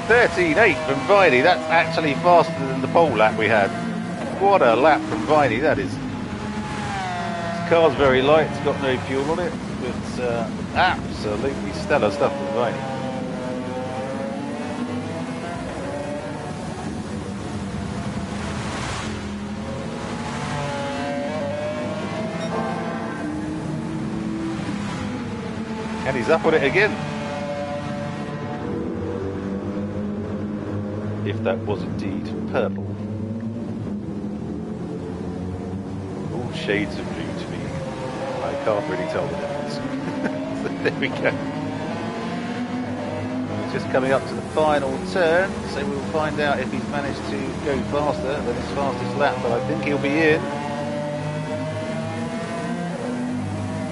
.13.8 from Viney. That's actually faster than the pole lap we had. What a lap from Viney that is. This car's very light, it's got no fuel on it, but absolutely stellar stuff from Viney. And he's up on it again. If that was indeed purple. All shades of blue to me. I can't really tell the difference. So there we go. Just coming up to the final turn, so we'll find out if he's managed to go faster than his fastest lap, but I think he'll be in.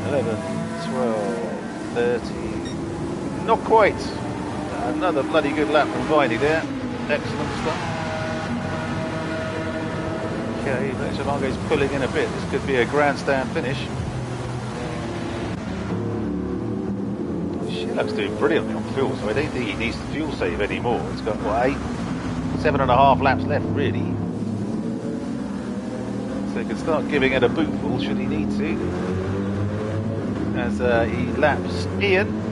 11, 12, S13. Not quite. Another bloody good lap from Viney there. Excellent stuff. Okay, Margo's pulling in a bit. This could be a grandstand finish. Sherlock's doing brilliantly on fuel, so I don't think he needs to fuel save anymore. It's got, what, 7.5 laps left, really. So he can start giving it a bootful should he need to. As he laps Ian.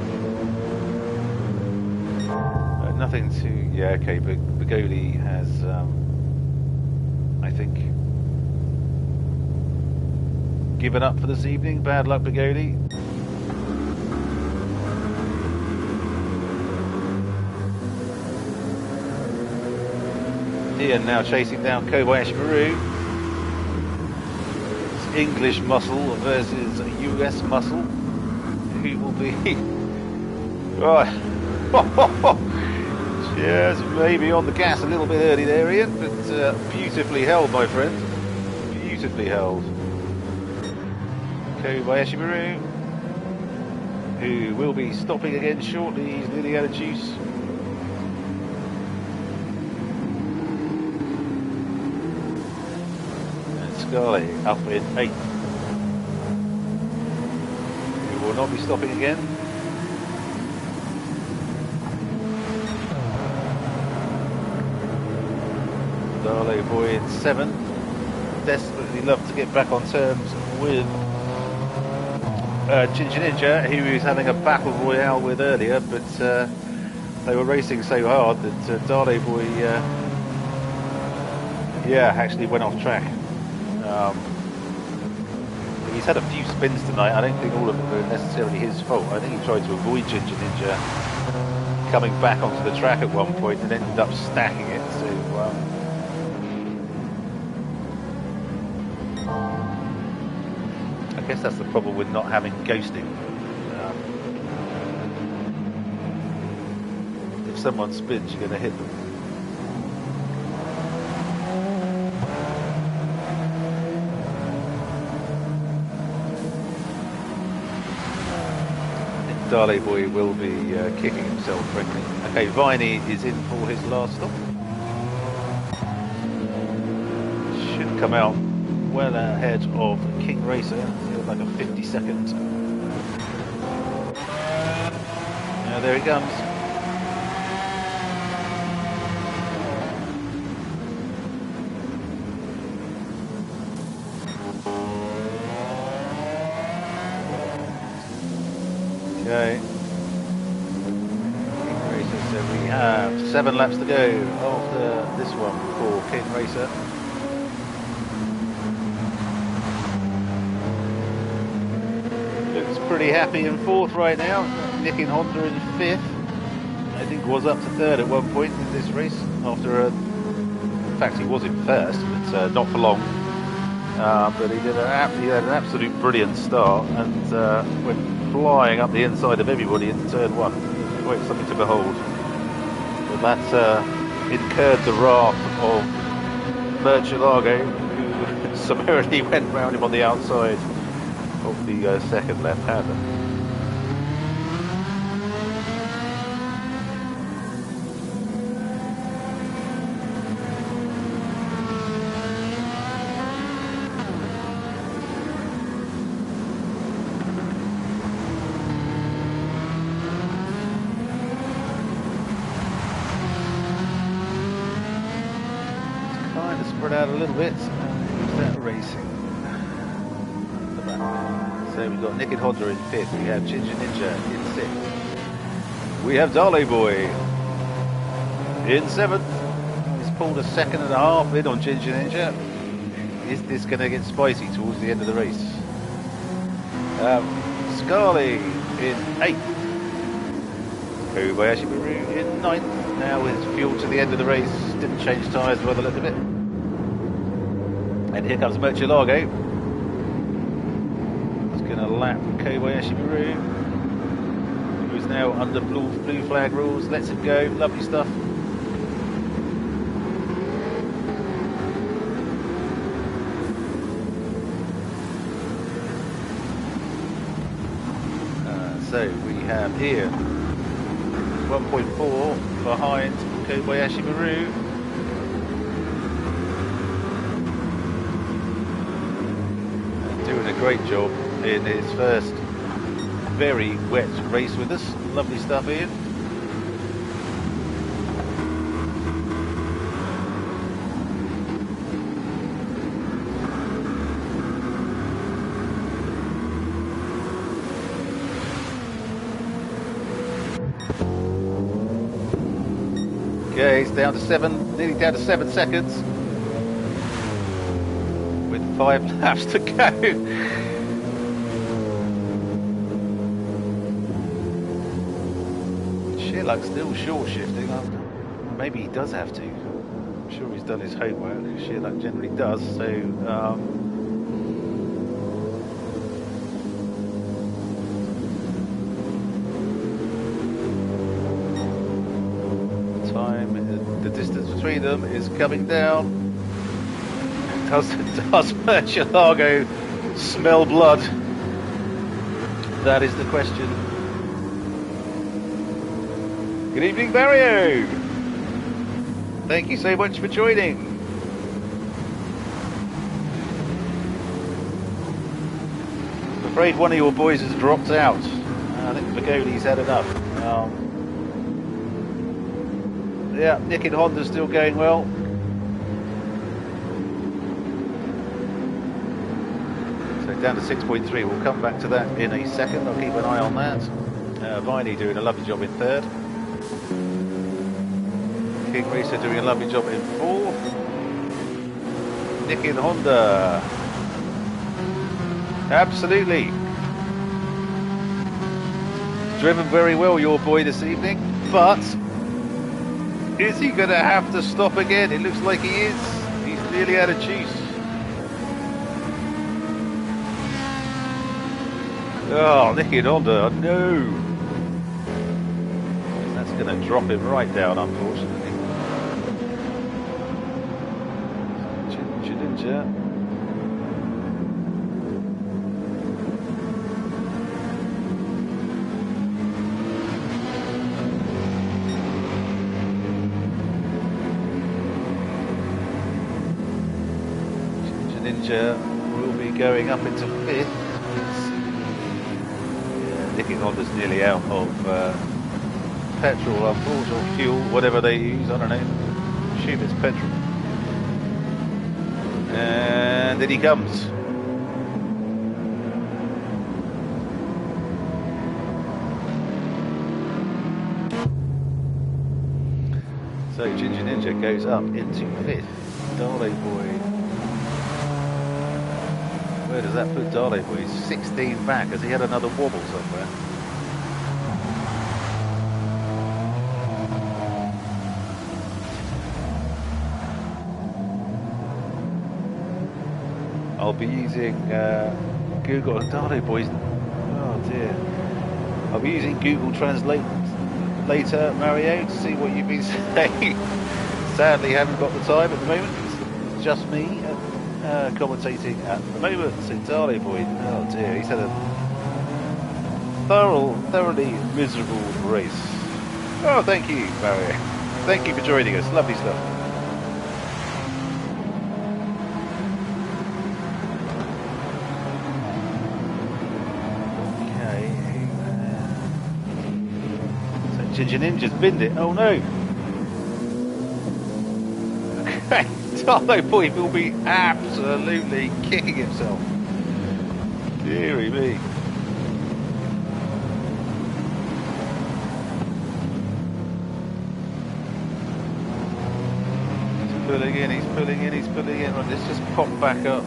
Nothing to... Yeah, okay, but Bugoli has, I think, given up for this evening. Bad luck, Bugoli. Ian now chasing down Kobayashi Maru. It's English muscle versus US muscle. Who will be... Right. Yes, maybe on the gas a little bit early there, Ian, but beautifully held, my friend. Beautifully held. Kobayashi Maru, who will be stopping again shortly. He's nearly out of juice. And Scully up in 8th. He will not be stopping again. Darley boy in 7th. Desperately love to get back on terms with Ginger Ninja, who he was having a battle royale with earlier, but they were racing so hard that Darley boy, actually went off track. He's had a few spins tonight. I don't think all of them are necessarily his fault. I think he tried to avoid Ginger Ninja coming back onto the track at one point and ended up stacking it. So. I guess that's the problem with not having ghosting. If someone spins, you're going to hit them. I think Darley boy will be kicking himself, frankly. Okay, Viney is in for his last stop. Should come out well ahead of King Racer, like a 50-second. Now there he comes. Okay. King Racer, so we have 7 laps to go after this one for King Racer. Pretty happy in 4th right now. Nicking Honda in 5th. I think was up to 3rd at one point in this race after in fact he was in 1st, but not for long. But he had an absolute brilliant start and went flying up the inside of everybody into turn 1. Quite something to behold. But that incurred the wrath of Murcielago, who summarily went round him on the outside of the second left-hander. It's kind of spread out a little bit. Who's that racing? So we've got Nicky Hodder in 5th, we have Ginger Ninja in 6th. We have Darley Boy in 7th. He's pulled a 2.5 in on Ginger Ninja. Is this going to get spicy towards the end of the race? Scarley in 8th. Kobayashi Maru in 9th. Now with fuel to the end of the race. Didn't change tyres by the look of it. And here comes Murcielago. Going to lap Kobayashi Maru, who is now under blue flag rules. Lets him go. Lovely stuff. So we have here 1.4 behind Kobayashi Maru. Doing a great job in his first very wet race with us. Lovely stuff, Ian. Okay, he's down to nearly down to 7 seconds. With 5 laps to go. Sherlock's still short shifting. Maybe he does have to. I'm sure he's done his homework. Sherlock generally does. So the distance between them is coming down. Does Murcielago smell blood? That is the question. Good evening, Mario. Thank you so much for joining. I'm afraid one of your boys has dropped out. I think Vigoli's had enough. Yeah, Nick in Honda's still going well. So down to 6.3. We'll come back to that in a second. I'll keep an eye on that. Viney doing a lovely job in third. King Racer doing a lovely job in fourth. Nick in Honda. Absolutely. Driven very well, your boy, this evening, but is he going to have to stop again? It looks like he is. He's nearly out of juice. Oh, Nicky and Honda, no. That's going to drop him right down, unfortunately. Ninja. Ninja will be going up into fifth. Yeah, Nicky Honda's nearly out of petrol, unfortunately, or fuel, whatever they use, I don't know. Assume it's petrol. And in he comes. So Ginger Ninja goes up into fifth. Dale Boy. Where does that put Dale Boy? He's 16 back. Has he had another wobble somewhere? I'll be using Google. Dale Boys. Oh dear. I'll be using Google Translate later, Mario, to see what you've been saying. Sadly, haven't got the time at the moment. It's just me commentating at the moment. So Dale Boy, oh dear, he's had a thoroughly miserable race. Oh, thank you, Mario. Thank you for joining us. Lovely stuff. Ginger Ninja's binned it. Oh no. Okay, Dale Boy will be absolutely kicking himself. Deary me. He's pulling in, he's pulling in, he's pulling in. Right, let's just pop back up.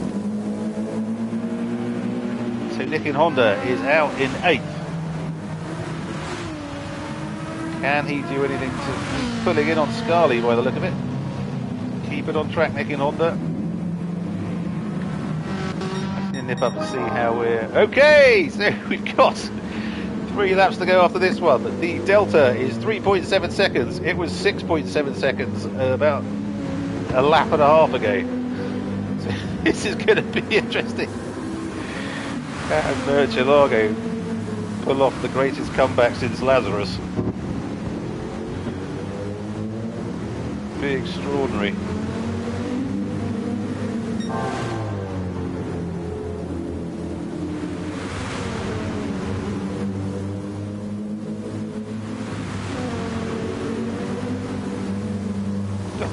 So Nick in Honda is out in 8th. Can he do anything to pulling in on Scarly by the look of it? Keep it on track, Nick in Honda. Let's nip up and see how we're... Okay, so we've got 3 laps to go after this one. The delta is 3.7 seconds. It was 6.7 seconds about a lap and a half ago. So this is going to be interesting. And Murcielago pull off the greatest comeback since Lazarus. Be extraordinary.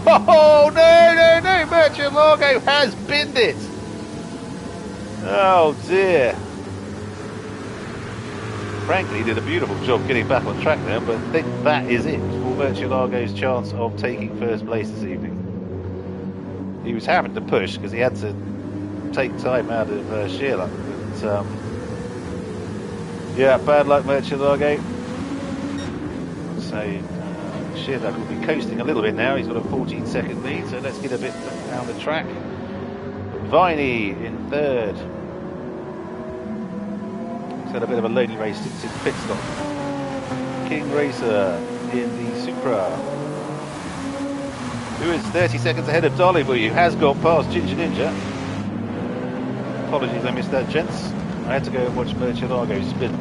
Oh, no, Murcielago has binned it. Oh dear. Frankly, he did a beautiful job getting back on track there, but I think that is it for Murcielago's chance of taking first place this evening. He was having to push because he had to take time out of Sheila. But yeah, bad luck, Murcielago. So Sheila will be coasting a little bit now. He's got a 14-second lead, so let's get a bit down the track. Viney in third. He's had a bit of a lonely race since his pit stop. King Racer in the Supra, who is 30 seconds ahead of Darleyboy, who has got past Ginger Ninja. Apologies, I missed that, gents. I had to go and watch Murcielago spin.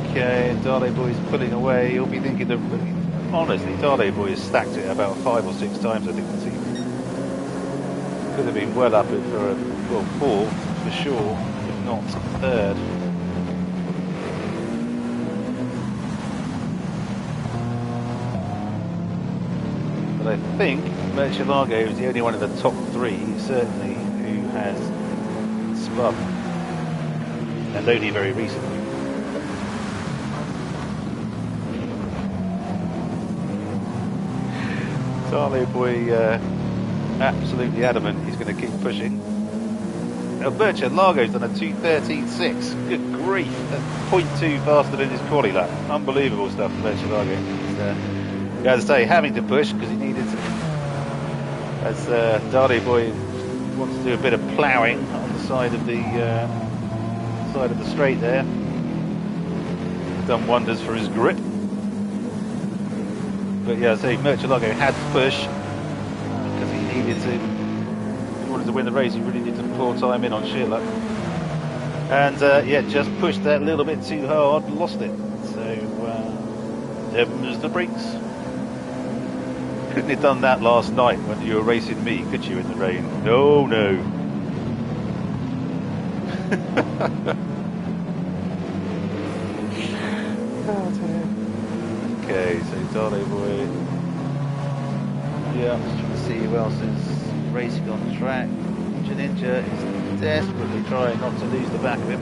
Okay, Darleyboy's pulling away. He'll be thinking that, honestly, Darleyboy has stacked it about 5 or 6 times, I think, this evening. Could have been well up for a, well, 4 for sure, if not 3rd. But I think Murcielago is the only one in the top 3, certainly, who has spun, and only very recently. Darleyboy absolutely adamant he's going to keep pushing. Now Murcielago's done a 2:13.6. Good grief, that's 0.2 faster than his quali lap. Unbelievable stuff from Murcielago. As I say, having to push because he needed to. As Darleyboy wants to do a bit of ploughing on the side of the straight there. Done wonders for his grip. But yeah, so Murcielago had to push because he needed to. He wanted to win the race. He really needed to pour time in on sheer luck. And yeah, just pushed that little bit too hard, lost it. So them's the brakes. Couldn't have done that last night when you were racing me, could you, in the rain? No, no. Oh dear. Okay, so Darleyboy. Yeah, I'm just trying to see who else is racing on the track. Ninja is desperately trying not to lose the back of him.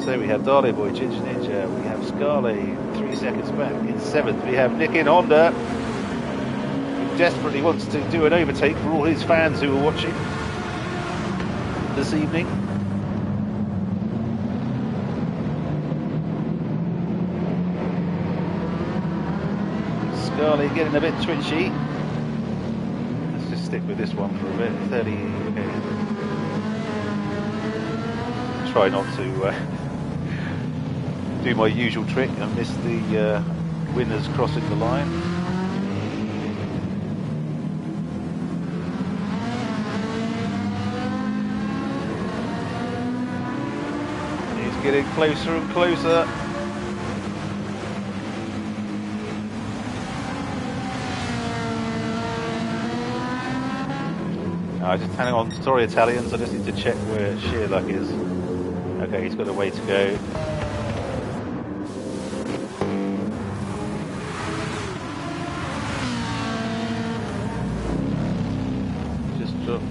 So we have Darleyboy, Ginger Ninja, we have Scarlett 3 seconds back. In 7th, we have Nick in Honda, who desperately wants to do an overtake for all his fans who are watching this evening. Scarlett getting a bit twitchy. Let's just stick with this one for a bit. 30. Okay. Try not to do my usual trick and miss the winners crossing the line. He's getting closer and closer. Just hang on, sorry Italians, I just need to check where Sheerluck is. Okay, he's got a way to go. Just drop.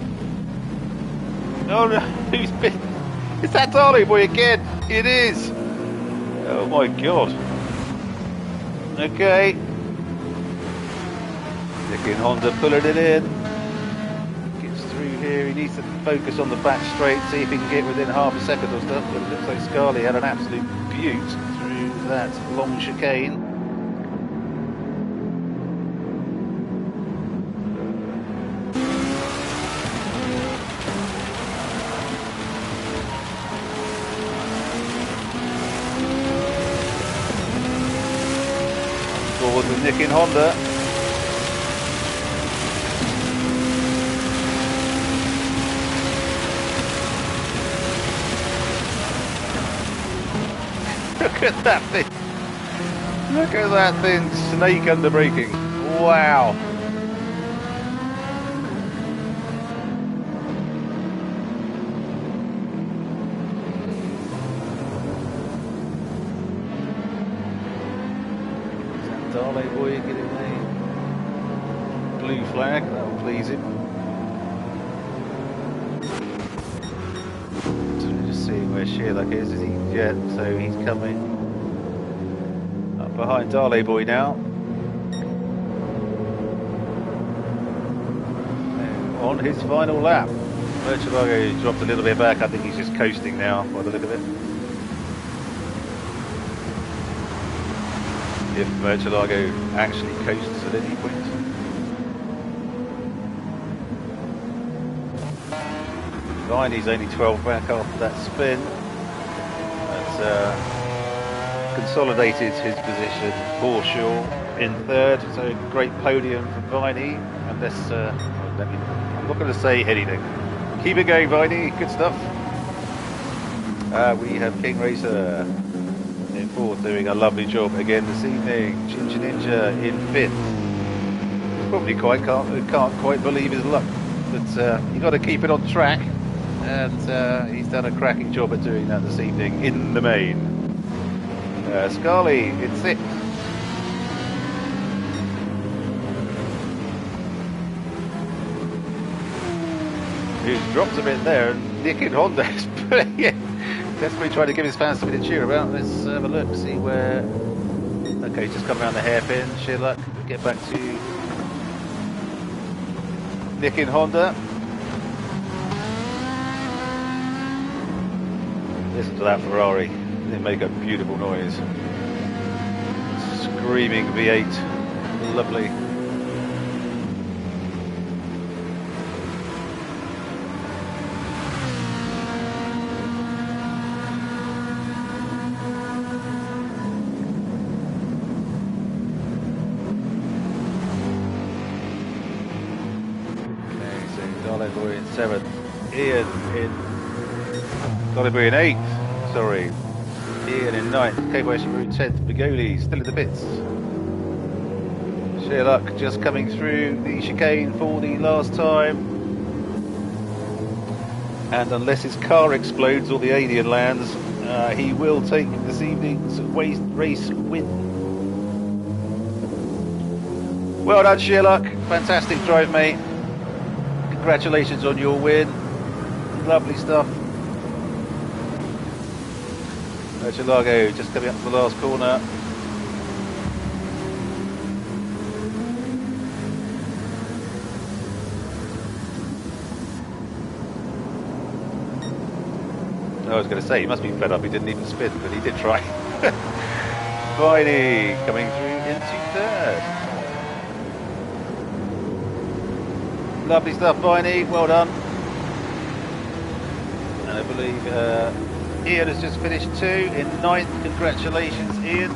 Oh no, who's been? Is that Darleyboy again? It is! Oh my god. Okay. Nick in Honda pulling it in. Here, he needs to focus on the back straight, see if he can get within half a second or stuff. But it looks like Scarlett had an absolute beaut through that long chicane. Forward with Nick in Honda. at that thing. Look at that thing, snake under braking. Wow. Darley boy getting a blue flag, that will please him. So just seeing where Sherlock is he? Yeah, so he's coming up behind Darley boy now. And on his final lap. Murcielago dropped a little bit back, I think he's just coasting now by the look of it. If Murcielago actually coasts at any point. Viney's only 12 back after that spin. That's consolidated his position. Horshaw in third, so great podium for Viney. Unless, I'm not going to say anything. Keep it going, Viney, good stuff. We have King Racer in fourth, doing a lovely job again this evening. Ginger Ninja in fifth. Probably can't quite believe his luck, but you got to keep it on track, and he's done a cracking job at doing that this evening in the main. Scarley in sixth. Who's dropped a bit there, and Nick in Honda is desperately trying to give his fans something to cheer about. Let's have a look, see where. Okay, just come around the hairpin. Sherlock, get back to Nick in Honda. Listen to that Ferrari. They make a beautiful noise. Screaming V8. Lovely. Dollyboy in seventh, Ian in Dollyboy in eighth, sorry, Ian in ninth, KYC Route 10th, Bigoli still in the pits. Sherlock just coming through the chicane for the last time, and unless his car explodes or the alien lands, he will take this evening's race win. Well done, Sherlock, fantastic drive, mate. Congratulations on your win. Lovely stuff. Murcielago just coming up to the last corner. I was going to say, he must be fed up, he didn't even spin, but he did try. Viney coming through into third. Lovely stuff, Viney, well done. And I believe Ian has just finished two in ninth. Congratulations, Ian.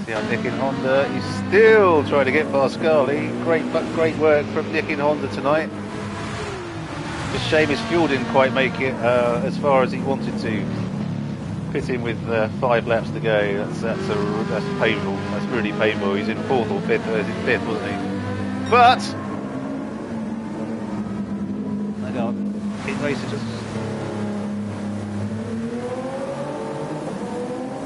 See how Nick in Honda is still trying to get past Scarley. Great work from Nick in Honda tonight. It's a shame his fuel didn't quite make it as far as he wanted to. Pit in with 5 laps to go. That's painful. That's really painful. He's in fourth or fifth. He's in fifth, wasn't he? But King Racer just.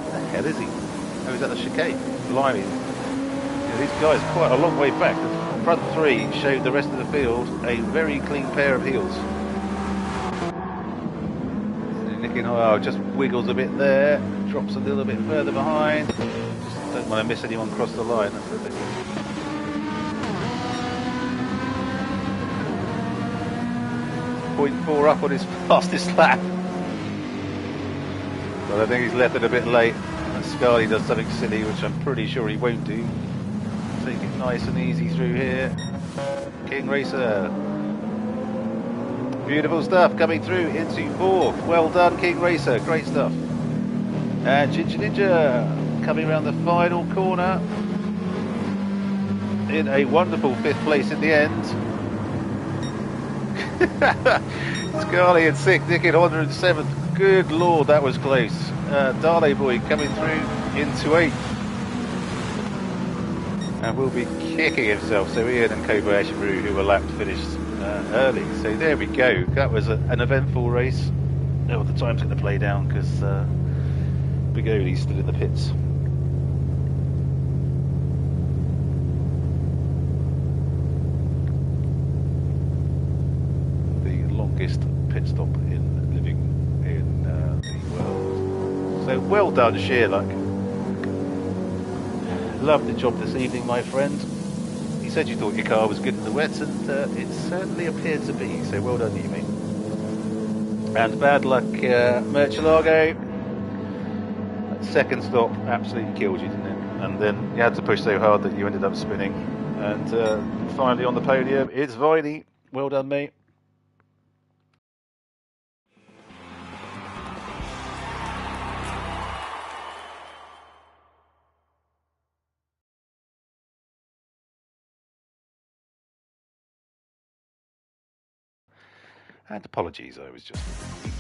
What the hell is he? Oh, he's at the chicane. Blimey. Yeah, these guys are quite a long way back. The front three showed the rest of the field a very clean pair of heels. Just wiggles a bit there, drops a little bit further behind. Just don't want to miss anyone across the line. That's the thing. 0.4 up on his fastest lap. But I think he's left it a bit late. And Scarley does something silly, which I'm pretty sure he won't do. Take it nice and easy through here. King Racer. Beautiful stuff coming through into fourth. Well done, King Racer. Great stuff. And Ginger Ninja coming around the final corner in a wonderful 5th place in the end. Scarley in 6th, Nick in Honda in 7th. Good lord, that was close. Darley boy coming through into 8th. And will be kicking himself. So Ian and Kobayashi Maru, who were lapped, finished early. So there we go. That was an eventful race. Oh, the time's going to play down because Big Oli's still in the pits. The longest pit stop in living in the world. So well done, Sherlock. Loved the job this evening, my friend. You said you thought your car was good in the wet, and it certainly appeared to be. So well done, you, mate. And bad luck, Murcielago. That second stop absolutely killed you, didn't it? And then you had to push so hard that you ended up spinning. And finally on the podium, it's Viney. Well done, mate. And apologies, I was just mute.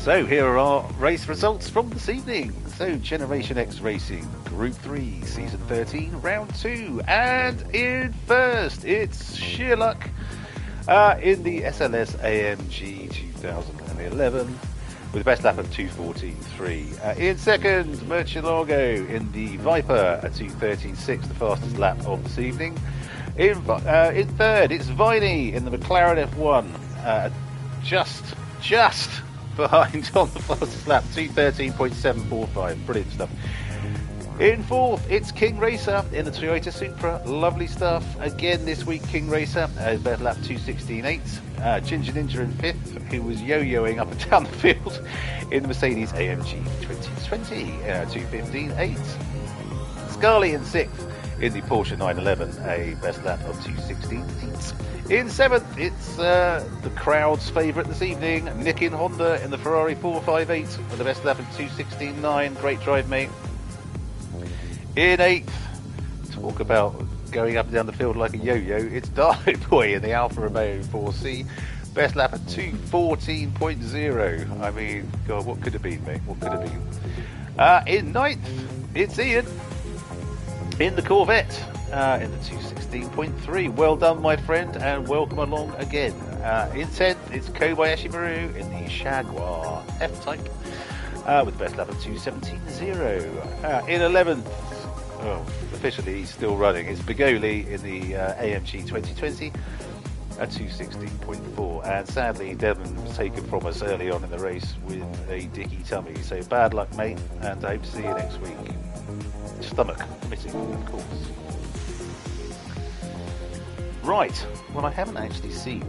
So here are our race results from this evening. So Generation X Racing, Group 3, Season 13, Round 2. And in first, it's Sherlock in the SLS AMG 2011 with a best lap of 2:14.3. In second, Murcielago in the Viper at 2:13.6, the fastest lap of this evening. In third, it's Viney in the McLaren F1, just behind on the fastest lap, 2:13.745. Brilliant stuff. In fourth, it's King Racer in the Toyota Supra. Lovely stuff. Again this week, King Racer, best lap 2:16.8. Ginger Ninja in fifth, who was yo-yoing up and down the field in the Mercedes AMG 2020, 2:15.8. Scarlett in sixth in the Porsche 911, a best lap of 2:16.8. In seventh, it's the crowd's favourite this evening, Nick in Honda in the Ferrari 458 with a best lap of 2:16.9. Great drive, mate. In eighth, talk about going up and down the field like a yo-yo, it's Darley Boy in the Alfa Romeo 4C, best lap of 2:14.0. I mean, God, what could have been, mate? What could have been? In ninth, it's Ian in the Corvette, in the 2:16.3. Well done, my friend, and welcome along again. In 10th, it's Kobayashi Maru in the Jaguar F-Type, with the best lap of 2:17.0. In 11th, officially he's still running, it's Big Oli in the AMG 2020 at 2:16.4. And sadly, Devon was taken from us early on in the race with a dicky tummy. So bad luck, mate, and I hope to see you next week. Stomach permitting, of course. Right, well, I haven't actually seen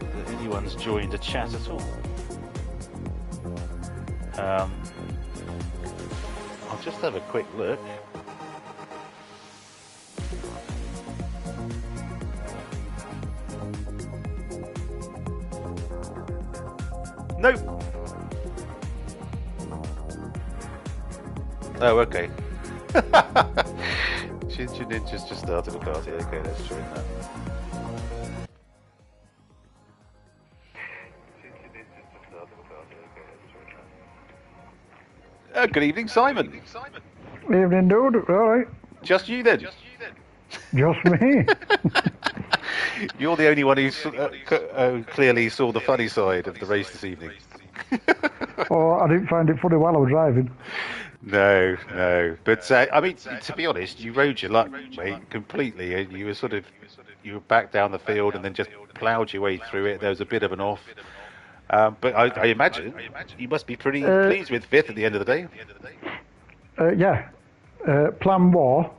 that anyone's joined a chat at all. I'll just have a quick look. Nope. Oh, okay. Ginger Ninja's just started a party. Okay, let's join that. Good evening, Simon. Evening, dude. All right. Just you then? Just me. You're the only one who clearly saw the funny side of the race this evening. Oh, I didn't find it funny while I was driving. No. But, I mean, to be honest, you rode your luck, mate, completely. You were back down the field and then just ploughed your way through it. There was a bit of an off. But I imagine you must be pretty pleased with fifth at the end of the day. Yeah. Plan war,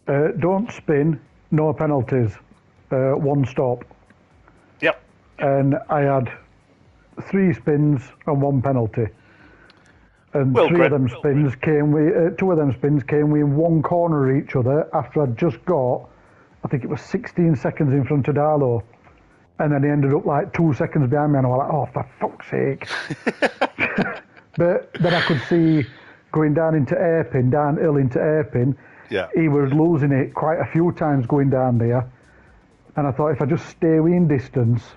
don't spin, no penalties, one stop. Yep. And I had 3 spins and 1 penalty. And well, 2 of them spins came with one corner of each other after I'd just got, I think it was 16 seconds in front of Darlow. And then he ended up like 2 seconds behind me, and I was like, oh, for fuck's sake. But then I could see going down into Airpin, downhill into Airpin, he was losing it quite a few times going down there. And I thought, if I just stay within distance,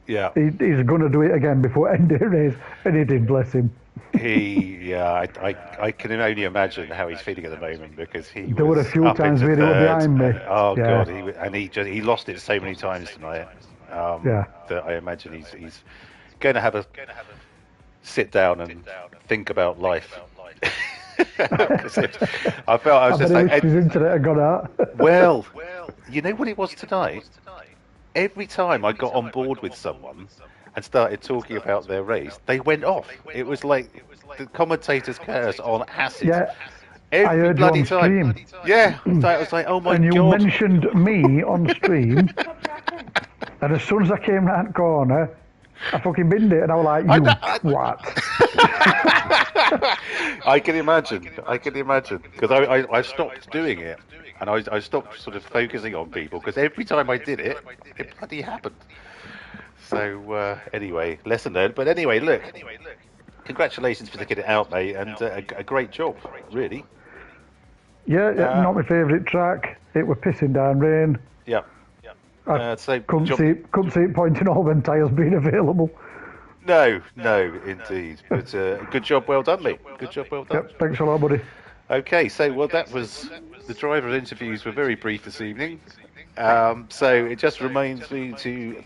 Yeah. He's going to do it again before end of the race, and he did, bless him. I can only imagine how he's feeling at the moment because he There were a was few up times into where he were third, behind me. and oh Yeah, god, he lost it so many times tonight. yeah. That I imagine he's going to have a sit down and think about life. 'Cause I felt I I was bet just he like, wished his internet had gone out. well, you know what it was tonight? Every time I got on board with someone and started talking about their race, they went off. It was like the commentator's curse on acid. Yeah, I Every heard you bloody on time. stream, Yeah, I was like, oh my and you god. mentioned me on stream, and as soon as I came round the corner, I fucking binned it, and I was like, I you know. twat. I can imagine. I can imagine because I stopped doing it, and I stopped sort of focusing on people because every time I did it, it bloody happened. So anyway, lesson learned. But anyway, look, congratulations for sticking it out, mate, and a great job, really. Yeah, Uh, not my favourite track. It was pissing down rain. yeah. I So couldn't job. see it pointing all them tyres being available. No, indeed. But good job, well done, mate. Good job, well done. Yep, thanks a lot, buddy. Okay, so well, that was the driver interviews were very brief this evening. So it just reminds me to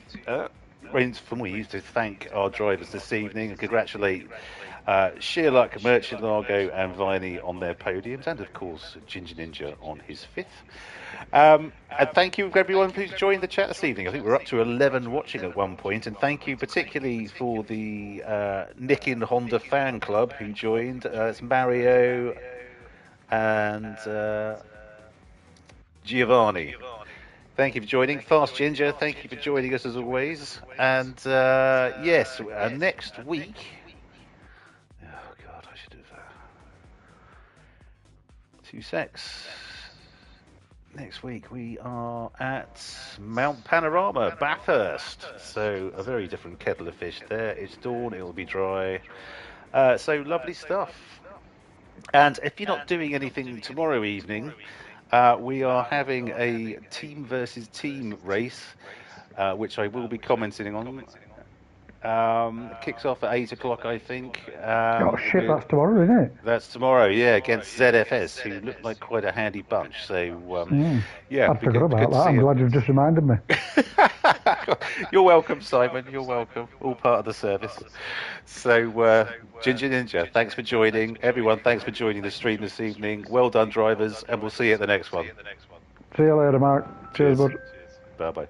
for me to thank our drivers this evening and congratulate Sheer Luck, Merchant Largo, and Viney on their podiums, and of course Ginger Ninja on his fifth. And thank you everyone who's joined the chat this evening. I think we're up to 11 watching at one point, and thank you particularly for the Nick in Honda fan club who joined. It's Mario and Giovanni. Thank you for joining. Fast Ginger, thank you for joining us as always. And yes, next week. Oh God, I should have. 2 secs. Next week we are at Mount Panorama, Bathurst. So a very different kettle of fish there. It's dawn, it'll be dry. So lovely stuff. And if you're not doing anything tomorrow evening, we are having a team versus team race, which I will be commenting on. Kicks off at 8 o'clock, I think. Oh shit, that's tomorrow, isn't it? That's tomorrow, yeah, against ZFS, who look like quite a handy bunch. So, yeah, I'd forgot about that. I'm glad you've just reminded me. You're welcome, Simon. You're welcome. All part of the service. So, Ginger Ninja, thanks for joining. Everyone, thanks for joining the stream this evening. Well done, drivers, and we'll see you at the next one. See you later, Mark. Cheers, bud. Bye-bye.